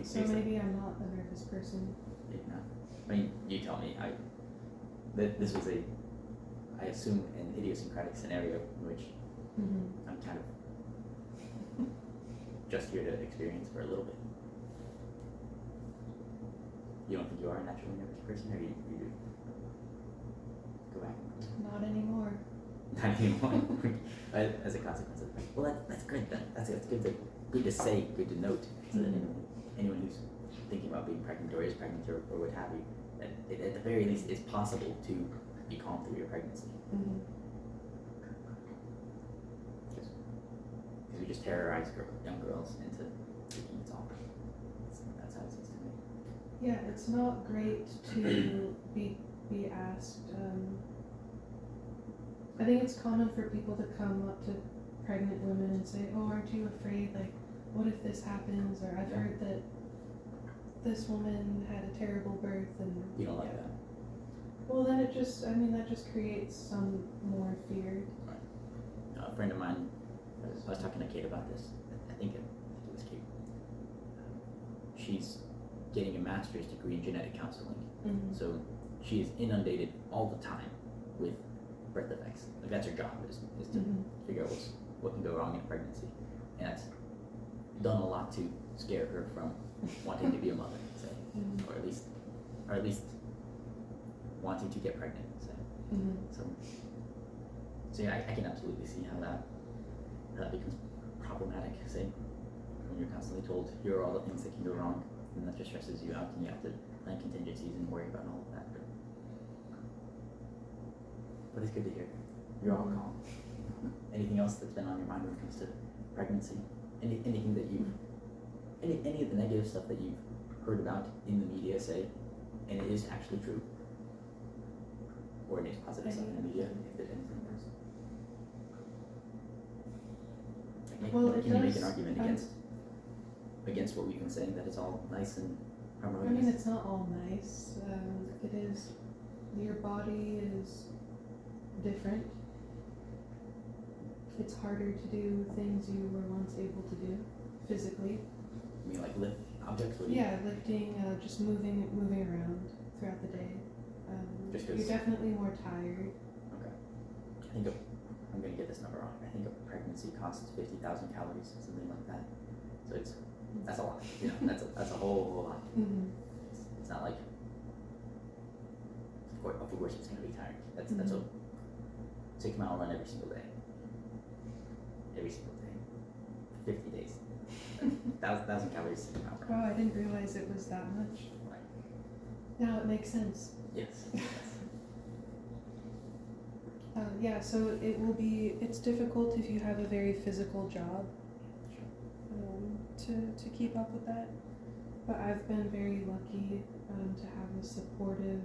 So Maybe I'm not a nervous person. no. I mean, you tell me. This was I assume an idiosyncratic scenario in which I'm kind of just here to experience for a little bit. You don't think you are a naturally nervous person, or you do? Go back. Not anymore. Not anymore. As a consequence of the fact. Well, that's good then. That's good to say, good to note, so that anyone who's thinking about being pregnant or is pregnant or what have you, that it, at the very least it's possible to be calm through your pregnancy. Because we just terrorize young girls into thinking it's all. That's how it seems to me. Yeah, it's not great to be asked. I think it's common for people to come up to pregnant women and say, "Oh, aren't you afraid? Like, what if this happens?" Or I've heard that this woman had a terrible birth, and You don't like that. well, then that just creates some more fear. A friend of mine, I was talking to Kate about this. I think it was Kate. She's getting a master's degree in genetic counseling. So she is inundated all the time with birth defects. Like that's her job is to figure out what can go wrong in a pregnancy, and that's done a lot to scare her from wanting to be a mother, say, or at least wanting to get pregnant, say. So yeah, I can absolutely see how that becomes problematic. Say when you're constantly told here are all the things that can go wrong, and that just stresses you out, and you have to plan contingencies and worry about all of that. But it's good to hear you're all calm. Anything else that's been on your mind when it comes to pregnancy? Anything that you've any of the negative stuff that you've heard about in the media, say, and it is actually true, or any positive stuff in the media, if there's anything else. Can you make an argument against what we've been saying, that it's all nice and harmonious? I mean, it's not all nice. It is. Your body is different. It's harder to do things you were once able to do physically. You mean like lift objects? Yeah, lifting, just moving around throughout the day. Just You're 'cause- definitely more tired. Okay. I think I'm gonna get this number wrong. I think a pregnancy costs 50,000 calories, something like that. So that's a lot. You know, that's a whole lot. Mm-hmm. It's not like, of course it's gonna be tiring. That's a 6-mile run every single day. Every single day, 50 days. 1,000 calories, 6-mile run. Wow, I didn't realize it was that much. Right. Now it makes sense. Yes. Yeah, so it's difficult if you have a very physical job to keep up with that. But I've been very lucky to have a supportive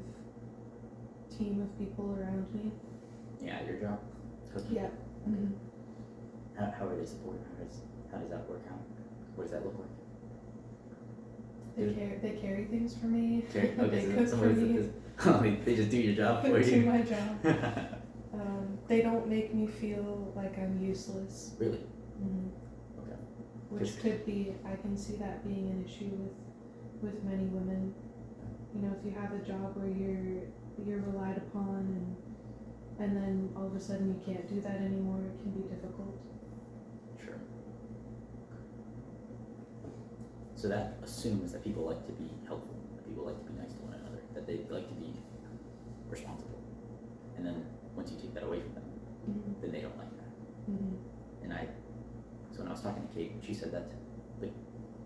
team of people around me. Yeah, your job, cooking. Yeah. Mm-hmm. How are they supportive? How does that work out? What does that look like? They carry things for me. Okay, They so cook for me. they just do your job for Do you. my job. They don't make me feel like I'm useless. Really? Mm-hmm. Okay. Which could be, I can see that being an issue with many women. You know, if you have a job where you're relied upon and then all of a sudden you can't do that anymore, it can be difficult. Sure. So that assumes that people like to be helpful, that people like to be nice to one another, that they like to be responsible. And then once you take that away from them, Mm-hmm. then they don't like that. Mm-hmm. And so when I was talking to Kate, she said that, like,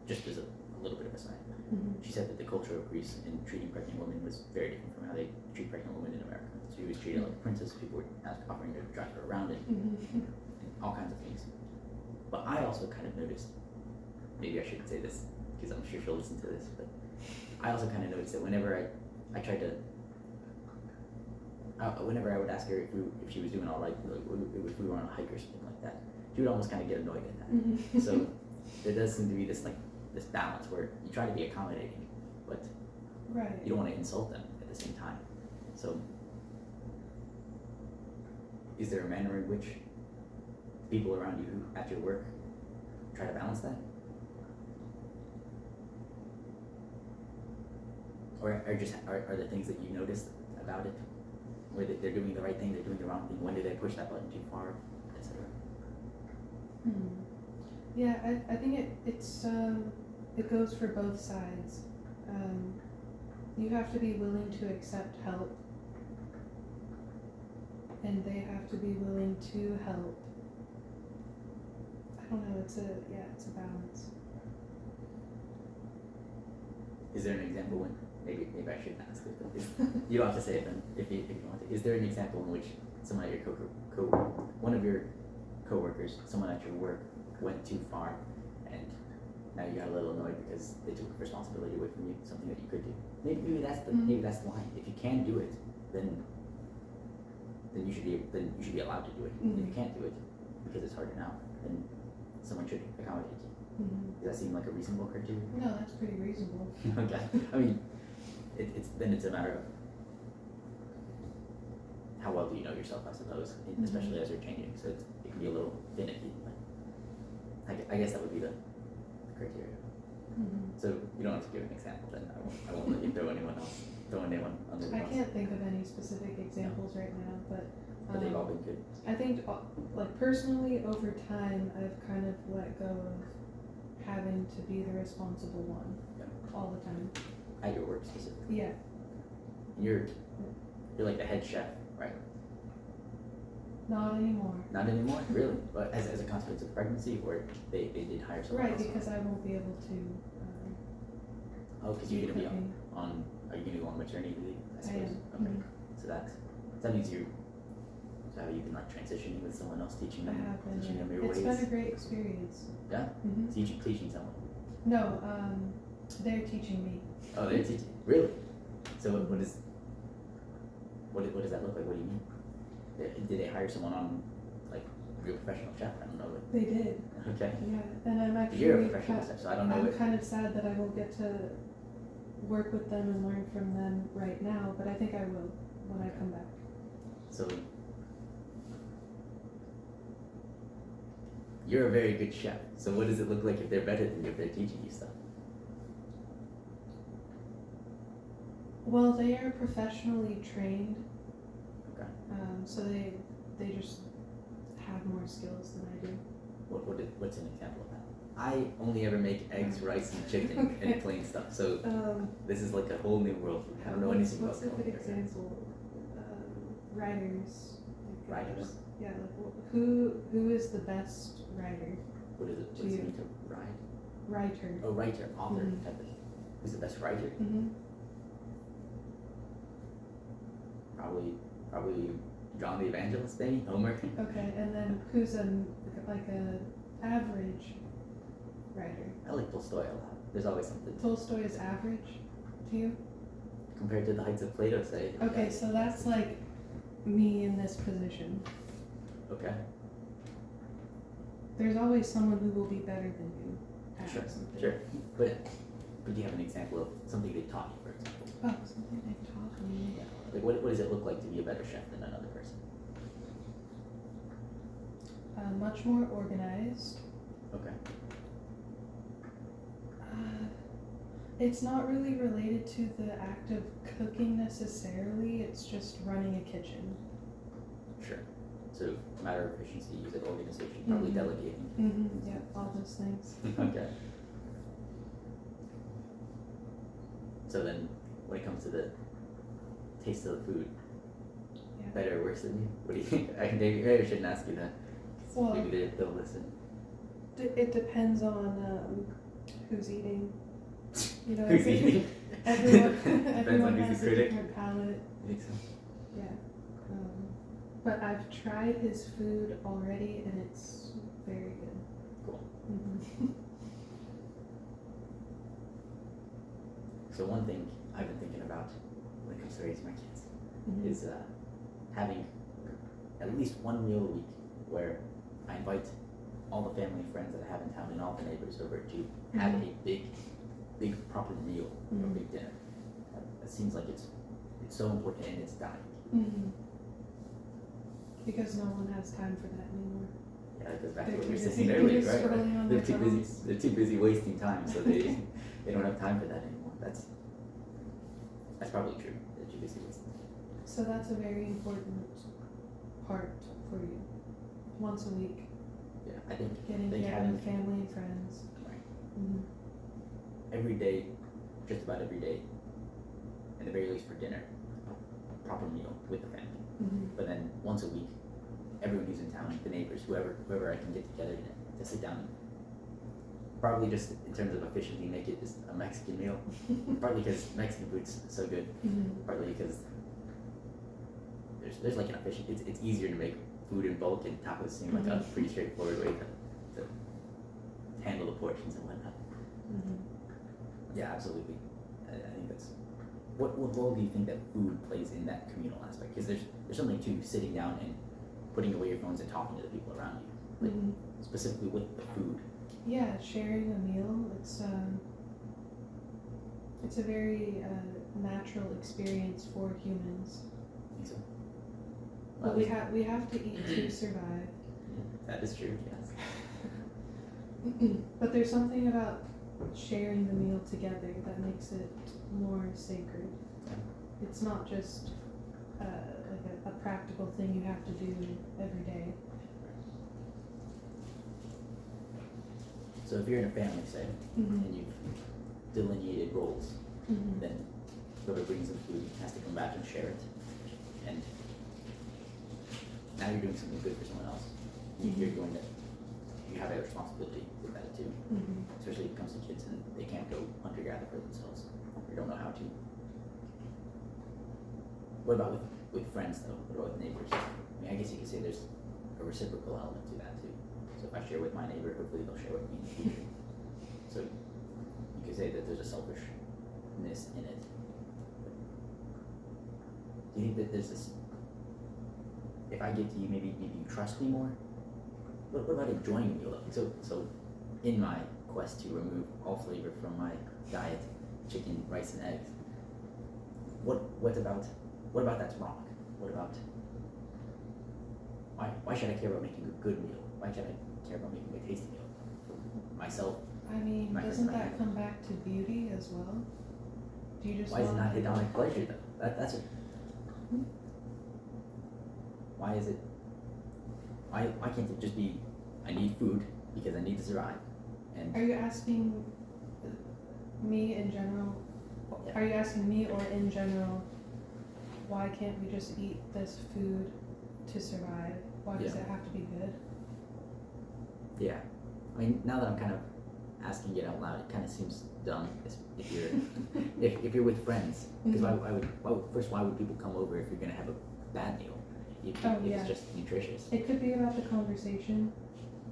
just as a little bit of a side, Mm-hmm. she said that the culture of Greece in treating pregnant women was very different from how they treat pregnant women in America. She was treated like a princess. People were offering to drive her around and all kinds of things. But I also kind of noticed, maybe I shouldn't say this because I'm sure she'll listen to this, but I also kind of noticed that whenever I tried to, whenever I would ask her if she was doing all right, like if we were on a hike or something like that, she would almost kind of get annoyed at that. Mm-hmm. So there does seem to be this balance where you try to be accommodating, but Right. you don't want to insult them at the same time. So is there a manner in which people around you at your work try to balance that? Or are there things that you notice about it, where they're doing the right thing, they're doing the wrong thing? When do they push that button too far, etc.? Yeah, I think it goes for both sides. You have to be willing to accept help, and they have to be willing to help. I don't know. It's a balance. Is there an example when maybe I shouldn't ask this, but you don't have to say it then if you want to. Is there an example in which someone at your one of your coworkers, someone at your work, went too far, and now you got a little annoyed because they took responsibility away from you, something that you could do? Maybe that's the line. If you can do it, then you should be allowed to do it. If you can't do it because it's harder now, then someone should accommodate you. Does that seem like a reasonable criteria? No, that's pretty reasonable. Okay. I mean, it's a matter of how well do you know yourself, I suppose, especially as you're changing. So it can be a little finicky, but I guess that would be the criteria. So you don't have to give an example then. I won't let you throw anyone under the bus. I can't think of any specific examples right now, but they've all been good. I think, like, personally, over time, I've kind of let go of having to be the responsible one all the time. At your work specifically. Yeah. You're like the head chef, right? Not anymore. Not anymore, really. But as a consequence of pregnancy, or they did hire someone Right, else? because I won't be able to. Because you're gonna be cooking. are you gonna go on maternity leave? I I suppose. am. Okay. So that means you can like transition with someone else, teaching I them have been. teaching them your It's ways. been a great experience. Yeah. Mm-hmm. Teaching someone. No, they're teaching me. Oh, they're teaching. Really? So what does that look like? What do you mean? Did they hire someone on like real professional chef? I don't know. They did. Okay. Yeah, and I'm actually. You're a professional chef, so I don't know. I'm kind of sad that I won't get to work with them and learn from them right now, but I think I will when I come back. So you're a very good chef. So what does it look like if they're better than you, if they're teaching you stuff? Well, they are professionally trained, Okay. so they just have more skills than I do. What's an example of that? I only ever make eggs, rice, and chicken Okay. and plain stuff. So Um, this is like a whole new world for me. I don't know anything about what's a good culinary. example? Writers. Like, Writers? Yeah, like who is the best writer? What is it? What To does you. it mean to write? Writer. Oh, writer, author Mhm. type of. Who's the best writer? Mm-hmm. Probably John the Evangelist, maybe Homer. Okay, and then who's a average writer? I like Tolstoy a lot. There's always something Tolstoy is average to you? compared to the heights of Plato, say. Okay, Yeah. so that's like me in this position. Okay. There's always someone who will be better than you at Sure. something. Sure. But do you have an example of something they taught you, for example? Oh, something they taught me. Yeah. Like what does it look like to be a better chef than another person? Much more organized. Okay. It's not really related to the act of cooking necessarily, it's just running a kitchen. Sure. So a matter of efficiency, you said organization, probably Mhm. delegating. Mm-hmm, yeah, all those things. Okay. So then, when it comes to the taste of the food, Yeah. better or worse than you? What do you think? Maybe I shouldn't ask you that. Well, Maybe they'll listen. it depends on who's eating. You know, Who's eating? everyone, Depends on everyone who's has the a critic. different palate. You think so? Yeah. But I've tried his food already and it's very good. Cool. Mm-hmm. So one thing I've been thinking about when it comes to raising my kids Mm-hmm. is having at least one meal a week where I invite all the family and friends that I have in town and all the neighbors over to have Mhm. a big proper meal, or Mhm. big dinner. It seems like it's so important and it's dying. Mm-hmm. Because no one has time for that anymore. Yeah, it goes back to They're what too we were busy saying earlier, just right? scrolling on They're their too busy. phones. They're too busy wasting time, so they don't have time for that anymore. That's probably true. They're too busy wasting time. So that's a very important part for you. Once a week, Yeah, I think getting Like together having- with family and friends. Right. Mm-hmm. every day, just about every day, at the very least for dinner, a proper meal with the family. Mm-hmm. But then once a week, everyone who's in town, the neighbors, whoever I can get together to sit down. Probably just in terms of efficiency, make it just a Mexican meal. Partly because Mexican food's so good. Mm-hmm. Partly because there's like an efficient. It's easier to make food in bulk, and tacos seem like a pretty straightforward way to handle the portions and whatnot. Mm-hmm. Yeah, absolutely. I think that's what role do you think that food plays in that communal aspect? Because there's something to sitting down and putting away your phones and talking to the people around you, like Mm-hmm. specifically with the food. Yeah, sharing a meal, it's a very natural experience for humans. I think so. But we have to eat to survive. That is true. Yes. But there's something about sharing the meal together that makes it more sacred. It's not just like a practical thing you have to do every day. So if you're in a family, say, Mm-hmm. and you've delineated roles, Mm-hmm. then whoever brings in food has to come back and share it. And now you're doing something good for someone else. You're going to, you have a responsibility with that too. Mm-hmm. Especially if it comes to kids and they can't go hunter-gatherer for themselves, or don't know how to. What about with friends though? What about with neighbors? I mean, I guess you could say there's a reciprocal element to that too. So if I share with my neighbor, hopefully they'll share with me in the future. So you could say that there's a selfishness in it. Do you think that there's this, if I give to you, maybe you trust me more? What about enjoying a meal though? So in my quest to remove all flavor from my diet, chicken, rice, and eggs, what about that's wrong? What about, why should I care about making a good meal? Why should I care about making a tasty meal for myself? I mean, My doesn't friends that come back to beauty as well? Do you just Why is it want not hedonic pleasure though? That's it. Why is it? why can't it just be, I need food because I need to survive, and Are you asking me in general? yeah. Are you asking me or in general? Why can't we just eat this food to survive? Why does Yeah. it have to be good? Yeah, I mean, now that I'm kind of asking it out loud, it kind of seems dumb if you're if you're with friends. Because why would people come over if you're gonna have a bad meal? If yeah. it's just nutritious. It could be about the conversation.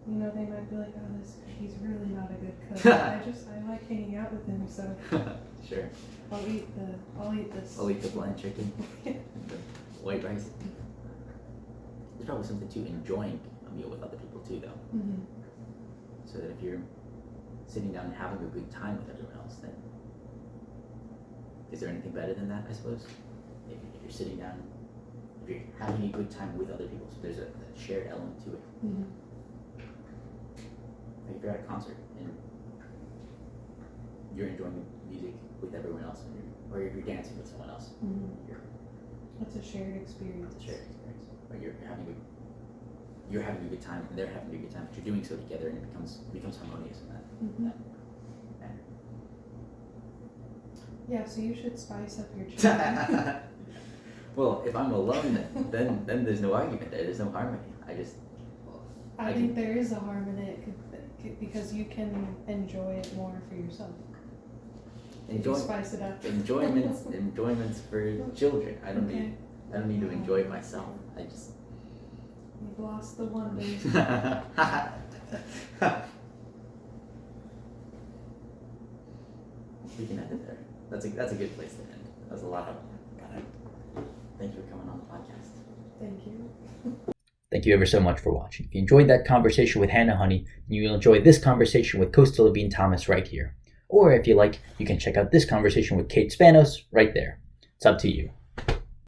You know, they might be like, "Oh, he's really not a good cook. I like hanging out with him, so Sure. I'll eat this." I'll eat the bland chicken, the white rice. There's probably something to enjoying a meal with other people too, though. Mm-hmm. So that if you're sitting down and having a good time with everyone else, then is there anything better than that? I suppose. If you're sitting down, if you're having a good time with other people, so there's a shared element to it. Mm-hmm. Like if you're at a concert and you're enjoying the music with everyone else, or if you're dancing with someone else, Mm-hmm. It's a shared experience. it's a shared experience. Or you're having a good time and they're having a good time, but you're doing so together, and it becomes harmonious in that. Mm-hmm. manner. Yeah, so you should spice up your chicken. Well, if I'm alone, then there's no argument there. There's no harmony. I think there is a harmony because you can enjoy it more for yourself. If you spice it up. enjoyments for children. I don't need to enjoy it myself. I just You've lost the wonder. We can end it there. That's a good place to end. That was a lot of. Thank you for coming on the podcast. Thank you. Thank you ever so much for watching. If you enjoyed that conversation with Hannah Honey, then you'll enjoy this conversation with Costa Levine Thomas right here. Or if you like, you can check out this conversation with Kate Spanos right there. It's up to you.